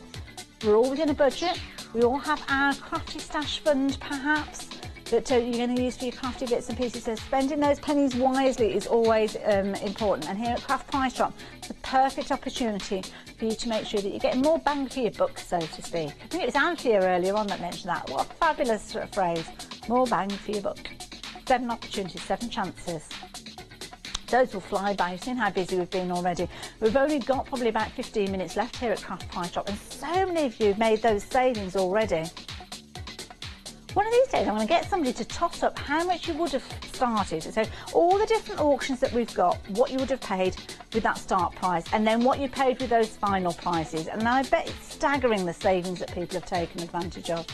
We're all within a budget. We all have our crafty stash fund, perhaps, that you're going to use for your crafty bits and pieces. So spending those pennies wisely is always important. And here at Craft Price Drop, it's the perfect opportunity for you to make sure that you're getting more bang for your buck, so to speak. I think it was Anthea earlier on that mentioned that. What a fabulous phrase. More bang for your buck. 7 opportunities, 7 chances. Those will fly by. You've seen how busy we've been already. We've only got probably about 15 minutes left here at Craft Price Drop, and so many of you have made those savings already. One of these days I'm going to get somebody to toss up how much you would have started. So all the different auctions that we've got, what you would have paid with that start price, and then what you paid with those final prices. And I bet it's staggering the savings that people have taken advantage of.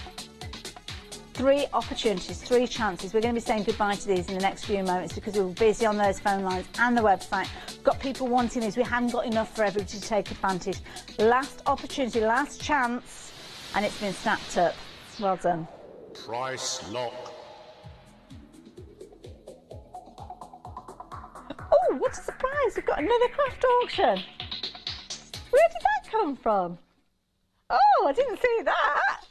3 opportunities, 3 chances. We're going to be saying goodbye to these in the next few moments because we're busy on those phone lines and the website. We've got people wanting these. We haven't got enough for everybody to take advantage. Last opportunity, last chance, and it's been snapped up. Well done. Price lock. Oh, what a surprise! We've got another craft auction. Where did that come from? Oh, I didn't see that.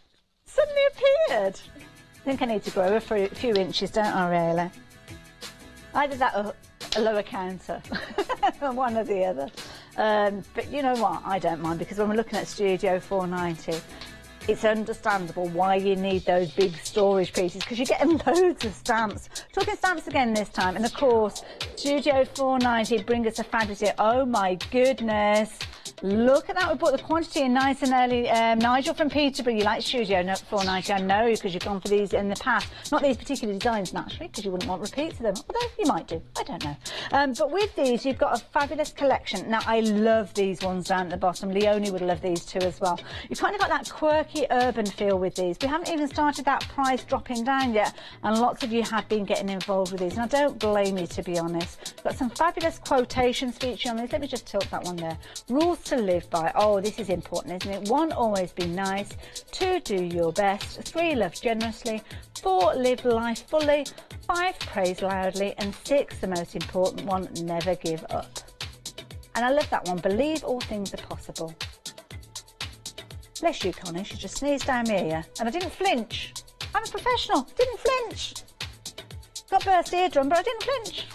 Suddenly appeared. I think I need to grow a few inches, don't I, really? Either that or a lower counter. One or the other. But you know what? I don't mind, because when we're looking at Studio 490, it's understandable why you need those big storage pieces, because you're getting loads of stamps. Talking stamps again this time, and of course, Studio 490 bring us a fantasy. Oh my goodness. Look at that, we bought the quantity in nice and early. Nigel from Peterborough, you like Studio 490, I know, because you've gone for these in the past. Not these particular designs, naturally, because you wouldn't want repeats of them. Although, you might do, I don't know. But with these, you've got a fabulous collection. Now, I love these ones down at the bottom. Leonie would love these too as well. You've kind of got that quirky urban feel with these. We haven't even started that price dropping down yet, and lots of you have been getting involved with these, and I don't blame you, to be honest. Got some fabulous quotations featured on these. Let me just tilt that one there. Rules to live by. Oh, this is important, isn't it? 1, always be nice. 2, do your best. 3, love generously. 4, live life fully. 5, praise loudly. And 6, the most important one, never give up. And I love that one. Believe all things are possible. Bless you, Connie. She just sneezed down my ear. And I didn't flinch. I'm a professional. Didn't flinch. Got burst eardrum, but I didn't flinch.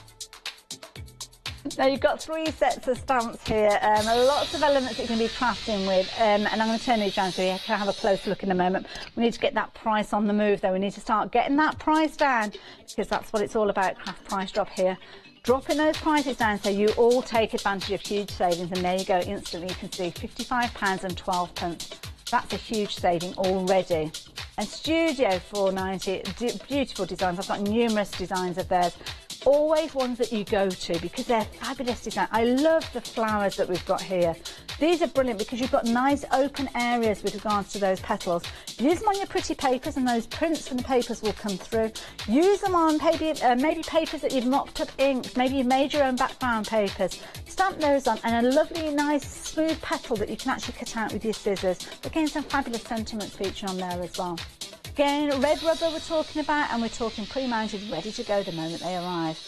Now you've got 3 sets of stamps here, lots of elements that you can be crafting with, and I'm going to turn these around so you can have a closer look in a moment. We need to get that price on the move though. We need to start getting that price down, because that's what it's all about, craft price drop here. Dropping those prices down so you all take advantage of huge savings, and there you go, instantly you can see £55.12. That's a huge saving already. And Studio 490, beautiful designs. I've got numerous designs of theirs. Always ones that you go to because they're fabulous design. I love the flowers that we've got here. These are brilliant because you've got nice open areas with regards to those petals. Use them on your pretty papers and those prints from the papers will come through. Use them on maybe papers that you've mocked up inks, maybe you've made your own background papers. Stamp those on, and a lovely nice smooth petal that you can actually cut out with your scissors. Again, some fabulous sentiments featured on there as well. Again, red rubber we're talking about, and we're talking pre-mounted, ready to go the moment they arrive.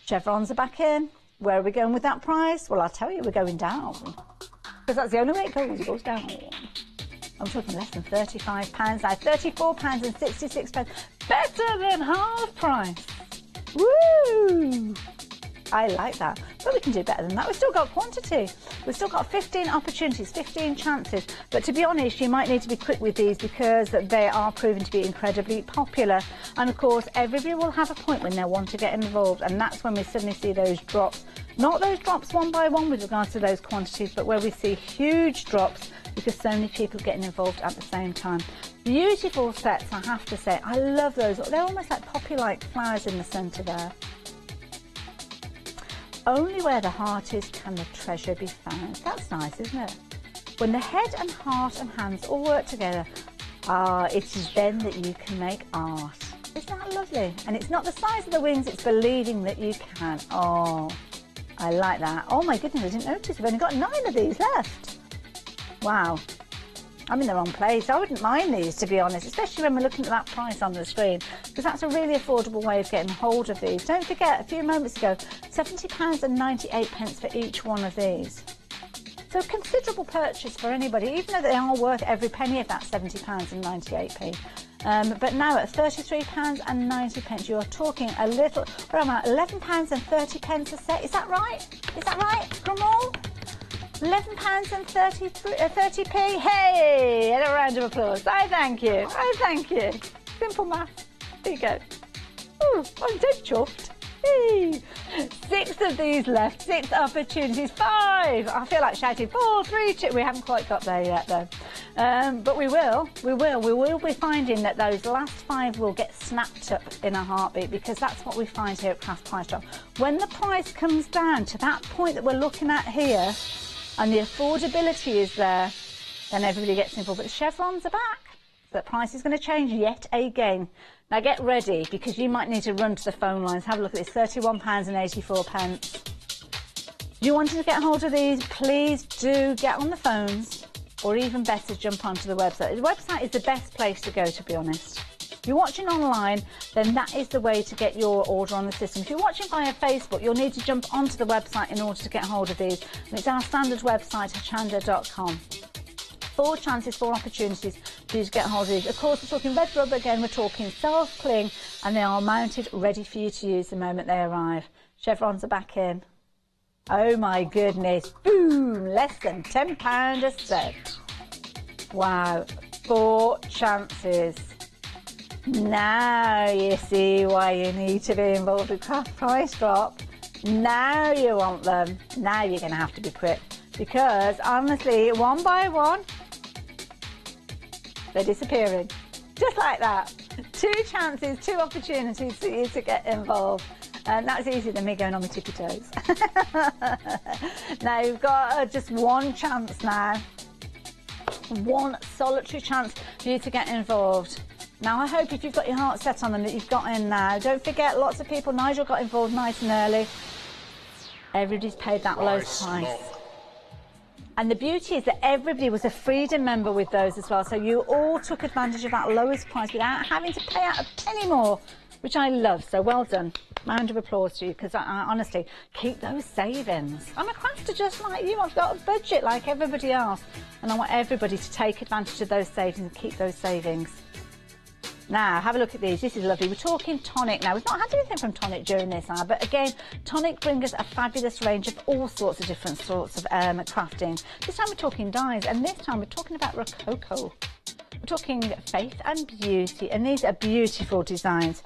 Chevrons are back in. Where are we going with that price? Well, I'll tell you, we're going down. Because that's the only way it goes down. I'm talking less than £35 now, £34.66. Better than half price. Woo! I like that, but we can do better than that. We've still got quantity. We've still got 15 opportunities, 15 chances. But to be honest, you might need to be quick with these because they are proven to be incredibly popular. And of course, everybody will have a point when they want to get involved, and that's when we suddenly see those drops. Not those drops one by one with regards to those quantities, but where we see huge drops because so many people getting involved at the same time. Beautiful sets, I have to say. I love those. They're almost like poppy-like flowers in the centre there. Only where the heart is can the treasure be found. That's nice, isn't it? When the head and heart and hands all work together, it is then that you can make art. Isn't that lovely? And it's not the size of the wings, it's believing that you can. Oh, I like that. Oh my goodness, I didn't notice. We've only got 9 of these left. Wow. I'm in the wrong place. I wouldn't mind these, to be honest, especially when we're looking at that price on the screen, because that's a really affordable way of getting hold of these. Don't forget, a few moments ago, £70.98 for each one of these. So a considerable purchase for anybody, even though they are worth every penny of that £70.98. But now at £33.90, you're talking a little, where am I, £11.30 a set. Is that right? Is that right, Grumall? £11.30p. Hey, and a round of applause. I thank you. I thank you. Simple math. There you go. Oh, I'm so chuffed. Hey. 6 of these left. 6 opportunities. 5. I feel like shouting 4, 3, 2. We haven't quite got there yet, though. But we will. We will be finding that those last 5 will get snapped up in a heartbeat, because that's what we find here at Craft Price Drop. When the price comes down to that point that we're looking at here, and the affordability is there, then everybody gets involved. But the chevrons are back. So the price is going to change yet again. Now get ready, because you might need to run to the phone lines. Have a look at this, £31.84. You wanting to get hold of these, please do get on the phones, or even better, jump onto the website. The website is the best place to go, to be honest. If you're watching online, then that is the way to get your order on the system. If you're watching via Facebook, you'll need to jump onto the website in order to get hold of these. And it's our standard website, hochanda.com. 4 chances, 4 opportunities for you to get hold of these. Of course, we're talking red rubber again, we're talking self-cling, and they are mounted, ready for you to use the moment they arrive. Chevrons are back in. Oh my goodness, boom, less than £10 a set. Wow, 4 chances. Now you see why you need to be involved with Craft Price Drop. Now you want them. Now you're going to have to be quick, because honestly, one by one, they're disappearing. Just like that. 2 chances, 2 opportunities for you to get involved. And that's easier than me going on my tippy toes. Now you've got just 1 chance now. 1 solitary chance for you to get involved. Now, I hope if you've got your heart set on them that you've got in now. Don't forget, lots of people, Nigel got involved nice and early. Everybody's paid that low price. And the beauty is that everybody was a Freedom member with those as well. So you all took advantage of that lowest price without having to pay out a penny more, which I love. So well done. Round of applause to you, because I honestly, keep those savings. I'm a crafter just like you. I've got a budget like everybody else. And I want everybody to take advantage of those savings and keep those savings. Now, have a look at these. This is lovely. We're talking Tonic now. We've not had anything from Tonic during this hour, but again, Tonic brings us a fabulous range of all sorts of different sorts of crafting. This time we're talking dyes, and this time we're talking about Rococo. We're talking faith and beauty, and these are beautiful designs.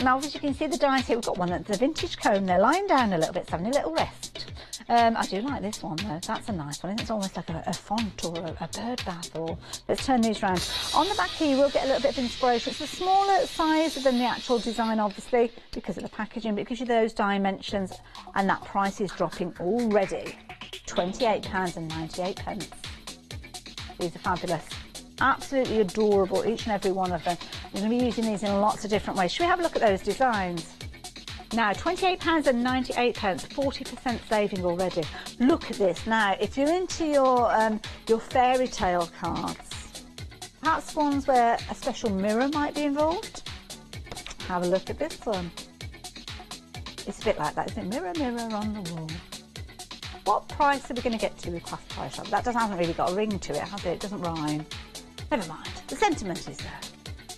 Now, obviously, you can see the dies here. We've got one that's a vintage comb. They're lying down a little bit, it's having a little rest. I do like this one, though. That's a nice one. It's almost like a font or a bird bath. Or let's turn these round. On the back here, you will get a little bit of inspiration. It's a smaller size than the actual design, obviously, because of the packaging, but it gives you those dimensions, and that price is dropping already. £28.98. These are fabulous. Absolutely adorable, each and every one of them. We're going to be using these in lots of different ways. Should we have a look at those designs? Now, £28.98, 40% saving already. Look at this. Now, if you're into your fairy tale cards, perhaps ones where a special mirror might be involved, have a look at this one. It's a bit like that, isn't it? Mirror, mirror on the wall. What price are we going to get to with Craft Price Shop? That hasn't really got a ring to it, has it? It doesn't rhyme. Never mind. The sentiment is there.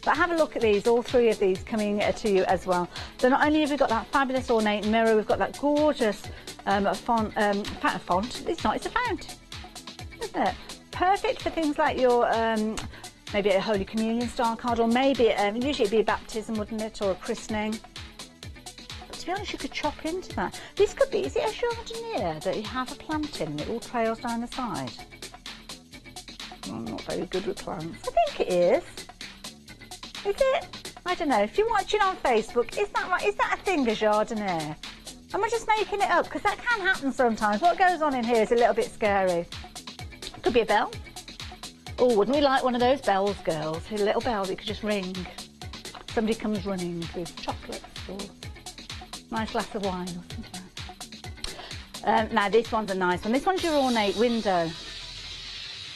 But have a look at these, all three of these coming to you as well. So not only have we got that fabulous ornate mirror, we've got that gorgeous font. It's not, it's a fount, isn't it? Perfect for things like your, maybe a Holy Communion style card, or maybe, usually it'd be a baptism, wouldn't it, or a christening. But to be honest, you could chop into that. This could be, is it a jardiniere that you have a plant in and it all trails down the side? I'm not very good with plants. I think it is. Is it? I don't know. If you're watching on Facebook, is that right? Is that a thing, a jardiniere? Am I just making it up? Because that can happen sometimes. What goes on in here is a little bit scary. Could be a bell. Oh, wouldn't we like one of those bells, girls? A little bell that you could just ring. Somebody comes running with chocolates or a nice glass of wine or something like that. Now, this one's a nice one. This one's your ornate window.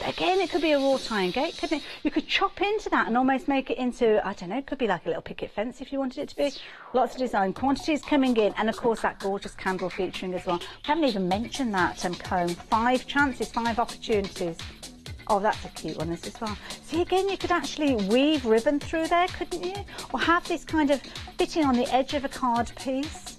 Again, it could be a wrought iron gate, couldn't it? You could chop into that and almost make it into, I don't know, it could be like a little picket fence if you wanted it to be. Lots of design quantities coming in, and of course that gorgeous candle featuring as well. We haven't even mentioned that comb. 5 chances, 5 opportunities. Oh, that's a cute one as well. See, again, you could actually weave ribbon through there, couldn't you? Or have this kind of fitting on the edge of a card piece.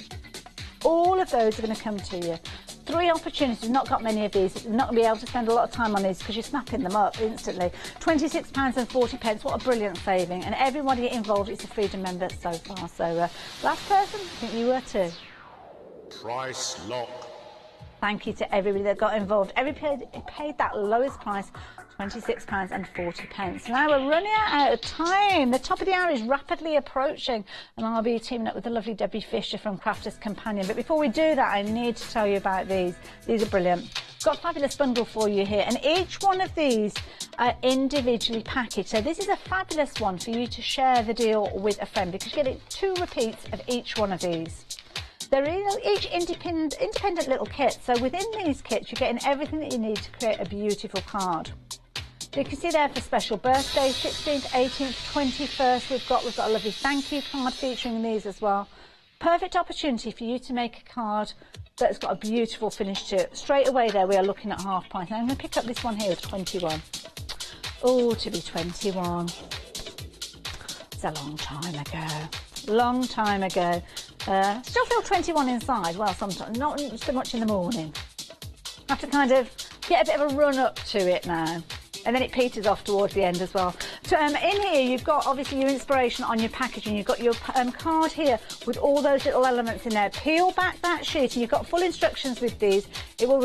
All of those are going to come to you. 3 opportunities. We've not got many of these. You're not going to be able to spend a lot of time on these because you're snapping them up instantly. £26.40. What a brilliant saving. And everybody involved is a Freedom member so far. So last person, I think you were too. Price lock. Thank you to everybody that got involved. Everybody paid that lowest price, £26.40. Now we're running out of time. The top of the hour is rapidly approaching, and I'll be teaming up with the lovely Debbie Fisher from Crafters Companion. But before we do that, I need to tell you about these. These are brilliant. Got a fabulous bundle for you here, and each one of these are individually packaged. So this is a fabulous one for you to share the deal with a friend, because you get 2 repeats of each one of these. They're each independent little kits. So within these kits, you're getting everything that you need to create a beautiful card. So you can see there for special birthdays, 16th, 18th, 21st, we've got a lovely thank you card featuring these as well. Perfect opportunity for you to make a card that's got a beautiful finish to it. Straight away there, we are looking at half price. Now I'm going to pick up this one here with 21. Oh, to be 21. It's a long time ago. Long time ago. Still feel 21 inside. Well, sometimes, not so much in the morning. Have to kind of get a bit of a run up to it now. And then it peters off towards the end as well. So in here, you've got obviously your inspiration on your packaging. You've got your card here with all those little elements in there. Peel back that sheet, and you've got full instructions with these. It will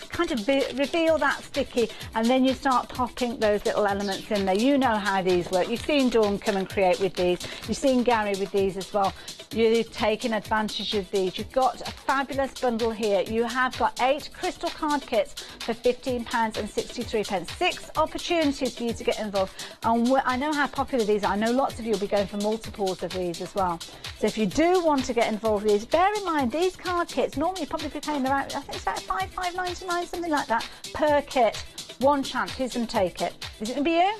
kind of reveal that sticky, and then you start popping those little elements in there. You know how these work. You've seen Dawn come and create with these. You've seen Gary with these as well. You're taking advantage of these. You've got a fabulous bundle here. You have got 8 crystal card kits for £15.63. 6 opportunities for you to get involved. And I know how popular these are. I know lots of you will be going for multiples of these as well. So if you do want to get involved with these, bear in mind these card kits, normally you're probably paying around, I think it's about £5.99, something like that, per kit. One chance, who's going to take it? Is it going to be you?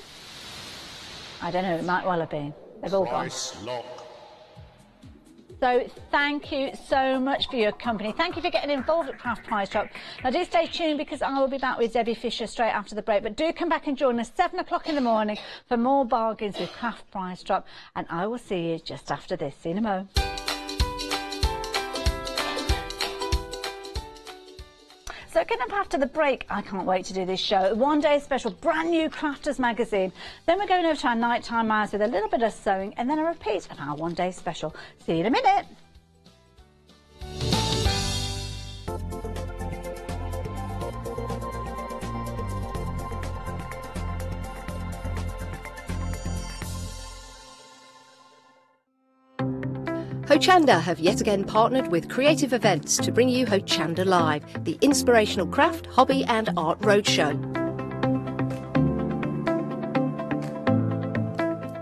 I don't know, it might well have been. They've all gone. Price lock. So thank you so much for your company. Thank you for getting involved at Craft Price Drop. Now do stay tuned because I will be back with Debbie Fisher straight after the break. But do come back and join us 7 o'clock in the morning for more bargains with Craft Price Drop. And I will see you just after this. See you in a mo. So getting up after the break, I can't wait to do this show. One day special, brand new Crafters magazine. Then we're going over to our nighttime hours with a little bit of sewing and then a repeat of our one day special. See you in a minute. Hochanda have yet again partnered with Creative Events to bring you Hochanda Live, the inspirational craft, hobby and art roadshow.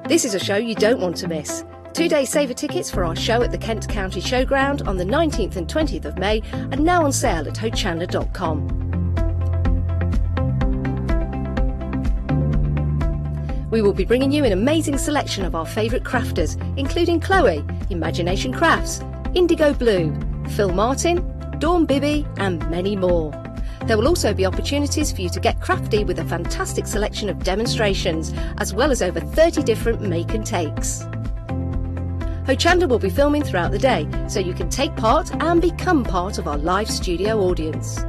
This is a show you don't want to miss. 2-day saver tickets for our show at the Kent County Showground on the 19th and 20th of May are now on sale at hochanda.com. We will be bringing you an amazing selection of our favourite crafters, including Chloe, Imagination Crafts, Indigo Blue, Phil Martin, Dawn Bibby and many more. There will also be opportunities for you to get crafty with a fantastic selection of demonstrations, as well as over 30 different make and takes. Hochanda will be filming throughout the day, so you can take part and become part of our live studio audience.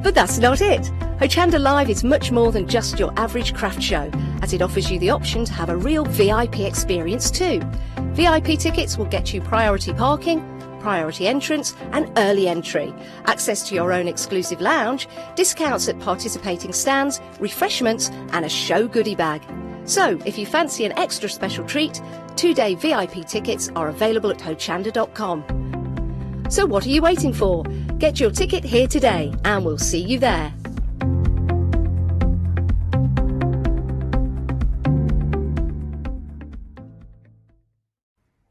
But that's not it. Hochanda Live is much more than just your average craft show, as it offers you the option to have a real VIP experience too. VIP tickets will get you priority parking, priority entrance and early entry, access to your own exclusive lounge, discounts at participating stands, refreshments and a show goodie bag. So if you fancy an extra special treat, 2-day VIP tickets are available at hochanda.com. So what are you waiting for? Get your ticket here today and we'll see you there.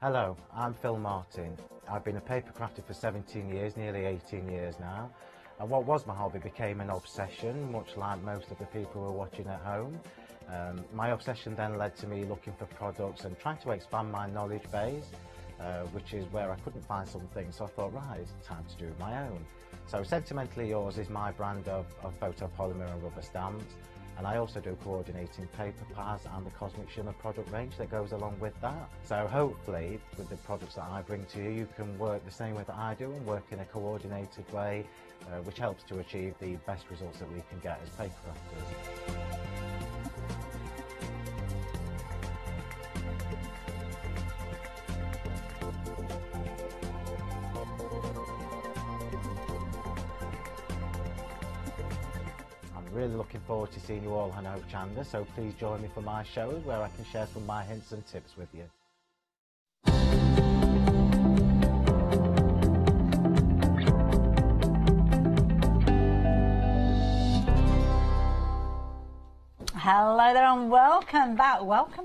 Hello, I'm Phil Martin. I've been a paper crafter for 17 years, nearly 18 years now. And what was my hobby became an obsession, much like most of the people who are watching at home. My obsession then led to me looking for products and trying to expand my knowledge base, which is where I couldn't find something. So I thought, right, it's time to do my own. So Sentimentally Yours is my brand of photopolymer and rubber stamps. And I also do coordinating paper pads and the Cosmic Shimmer product range that goes along with that. So hopefully, with the products that I bring to you, you can work the same way that I do and work in a coordinated way, which helps to achieve the best results that we can get as paper crafters. Really looking forward to seeing you all on Hochanda, so please join me for my shows where I can share some of my hints and tips with you. Hello there and welcome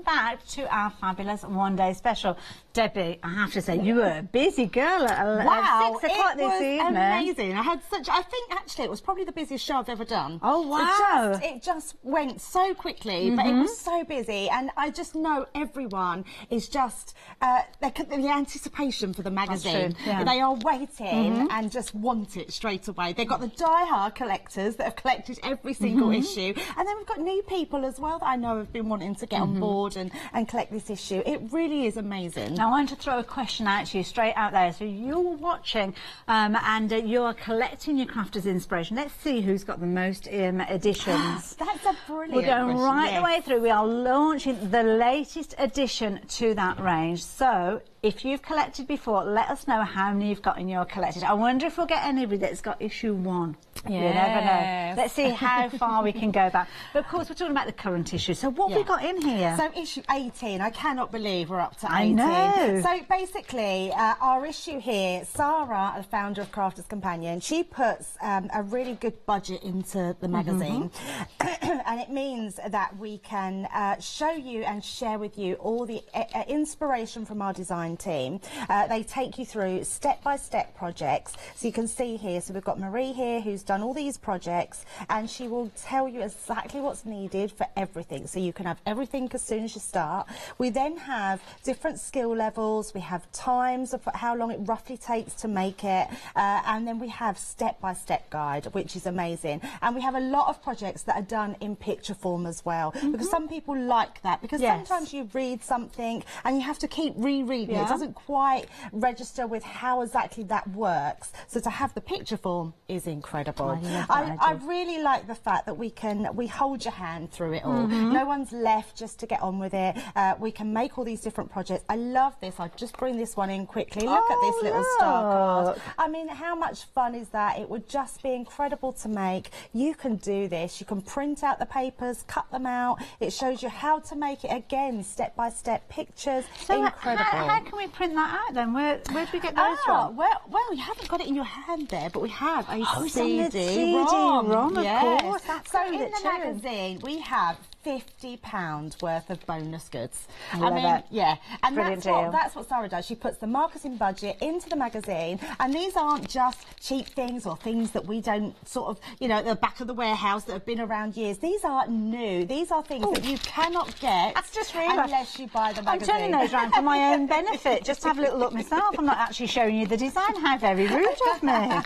back to our fabulous one day special. Debbie, I have to say, you were a busy girl at 6 o'clock this evening. Amazing. I think actually it was probably the busiest show I've ever done. Oh wow. It just went so quickly, but it was so busy, and I just know everyone is just, the anticipation for the magazine. Yeah. They are waiting and just want it straight away. They've got the die-hard collectors that have collected every single issue, and then we've got new people as well that I know have been wanting to get on board and collect this issue. It really is amazing. Now, I want to throw a question at you straight out there. So you're watching and you're collecting your crafters inspiration. Let's see who's got the most editions. That's a brilliant We're going question, right the way through. We are launching the latest addition to that range. So if you've collected before, let us know how many you've got in your collection. I wonder if we'll get anybody that's got issue 1. You never know. Let's see how far we can go back. But of course, we're talking about the current issue. So what have we got in here? So issue 18, I cannot believe we're up to 18. I know. So basically, our issue here, Sarah, the founder of Crafters Companion, she puts a really good budget into the magazine. And it means that we can show you and share with you all the inspiration from our design team. They take you through step-by-step projects. So you can see here, so we've got Marie here who's done all these projects, and she will tell you exactly what's needed for everything. So you can have everything as soon as you start. We then have different skill levels. We have times of how long it roughly takes to make it. And then we have step-by-step guide, which is amazing. And we have a lot of projects that are done in picture form as well, because some people like that, because sometimes you read something and you have to keep rereading it. It doesn't quite register with how exactly that works. So to have the picture form is incredible. I really like the fact that we hold your hand through it all. No one's left, just to get on with it. We can make all these different projects. I love this. I'll just bring this one in quickly. Look at this little star card. I mean, how much fun is that? It would just be incredible to make. You can do this. You can print out the papers, cut them out. It shows you how to make it again, step-by-step pictures. So incredible. How can we print that out then? Where do we get those from? Well, you haven't got it in your hand there, but we have a CD-ROM, of course. So in the magazine, we have £50 worth of bonus goods. I mean, it. Yeah, and Brilliant that's what Sarah does. She puts the marketing budget into the magazine, and these aren't just cheap things or things that we don't sort of, you know, at the back of the warehouse that have been around years. These are new. These are things that you cannot get unless you buy the magazine. I'm turning those around for my own benefit, just to have a little look myself. I'm not actually showing you the design. How very rude of me.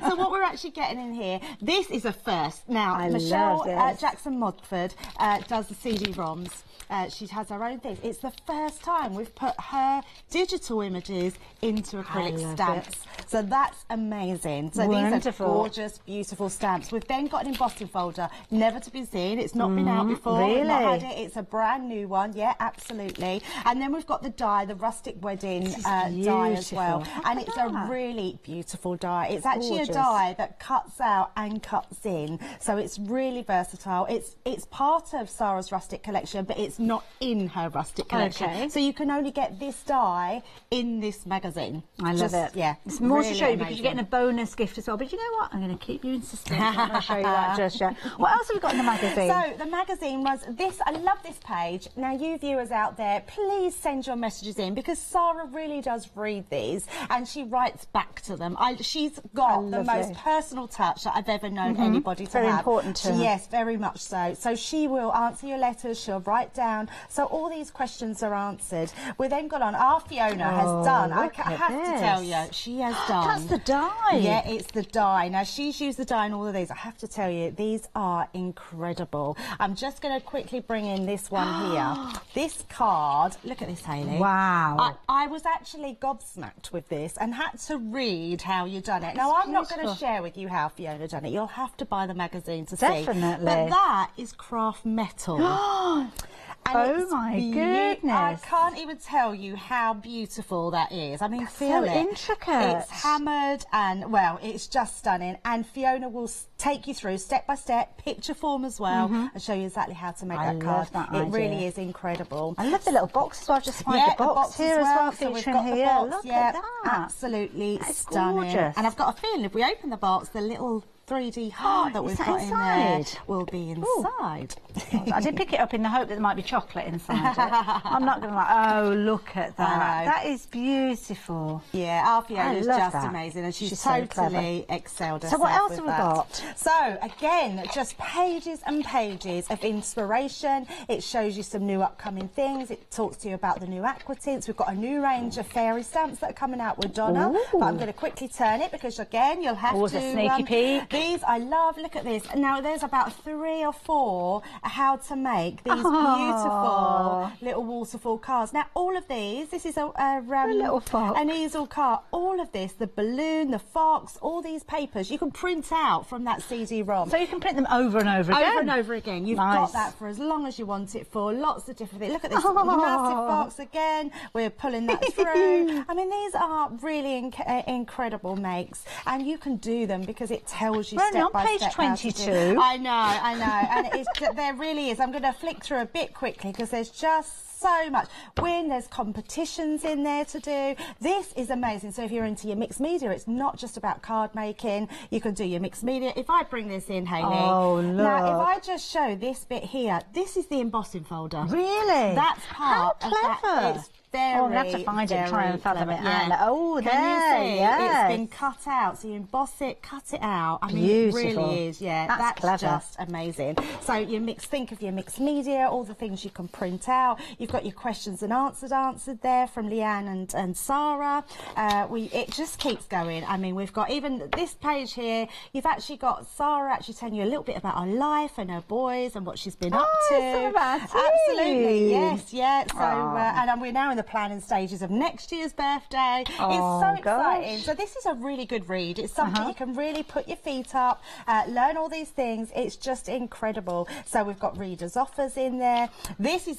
So what we're actually getting in here, this is a first. Now, I Michelle love this. Jackson-Modford does the CD-ROMs. She has her own things. It's the first time we've put her digital images into acrylic stamps. So that's amazing. So these are gorgeous, beautiful stamps. We've then got an embossing folder, never to be seen. It's not been out before. Really? We've not had it. It's a brand new one. Yeah, absolutely. And then we've got the die, the rustic wedding die as well. And it's a really beautiful die. It's actually a die that cuts out and cuts in. So it's really versatile. It's part of Sarah's rustic collection, but it's not in her rustic collection. Okay. So you can only get this die in this magazine. I love it. Yeah. It's more really to show you amazing. because you're getting a bonus gift as well. But you know what? I'm going to keep you in suspense. I'm not going to show you that just yet. What else have we got in the magazine? So the magazine was this. I love this page. Now, you viewers out there, please send your messages in, because Sarah really does read these and she writes back to them. She's got the most personal touch that I've ever known anybody to have. Very important to her. Yes, very much so. So she will answer your letters. She'll write down. So all these questions are answered. We then got on. Our Fiona has done. I have to tell you, she has done. That's the die. Yeah, it's the die. Now, she's used the die in all of these. I have to tell you, these are incredible. I'm just going to quickly bring in this one here. This card, look at this, Hayley. Wow. I was actually gobsmacked with this and had to read how you done it. Now, I'm not going to share with you how Fiona done it. You'll have to buy the magazine to see. Definitely. But that is craft metal. And oh my goodness. I can't even tell you how beautiful that is. I mean, feel so it. intricate. It's hammered and, well, it's just stunning. And Fiona will take you through step by step, picture form as well, and show you exactly how to make that card. It really is incredible. I love the little box as well. Just find the box here as well, so we've featuring got here. the box. Look Yeah, at that. absolutely stunning. Gorgeous. And I've got a feeling if we open the box, the little 3D heart that we've got in there will be inside. I did pick it up in the hope that there might be chocolate inside it. I'm not going to oh, look at that. That is beautiful. Yeah, our Fiona's just amazing, and she's totally excelled herself. So what else have we got? So, again, just pages and pages of inspiration. It shows you some new upcoming things. It talks to you about the new aqua tints. We've got a new range of fairy stamps that are coming out with Donna. But I'm going to quickly turn it because, again, you'll have to... a sneaky peek. These I love. Look at this. Now there's about 3 or 4 how to make these beautiful little waterfall cards. Now all of these, this is an easel card. All of this, the balloon, the fox, all these papers, you can print out from that CD-ROM. So you can print them over and over again? Over and over again. You've got that for as long as you want it for. Lots of different things. Look at this massive fox again. We're pulling that through. I mean, these are really incredible makes, and you can do them because it tells you step by step. On page 22. I know, and there really is. I'm going to flick through a bit quickly because there's just so much. There's competitions in there to do. This is amazing. So if you're into your mixed media, it's not just about card making. You can do your mixed media. If I bring this in, Hayley. Oh, look. Now, if I just show this bit here, this is the embossing folder. Really? That's part How of that. clever. It's very, oh, we'll have to find it and try and fathom it. Yeah. Oh, Can there, you see? yes. It's been cut out, so you emboss it, cut it out. I mean, Beautiful. it really is, yeah. That's clever. Just amazing. So think of your mixed media, all the things you can print out. You've got your questions and answered there from Leanne and Sarah. It just keeps going. I mean, we've got even this page here. You've actually got Sarah actually telling you a little bit about her life and her boys and what she's been up to. Some about Absolutely, yes, yeah. So and we're now in the planning stages of next year's birthday. It's so exciting. So this is a really good read. It's something you can really put your feet up, learn all these things. It's just incredible. So we've got readers' offers in there. This is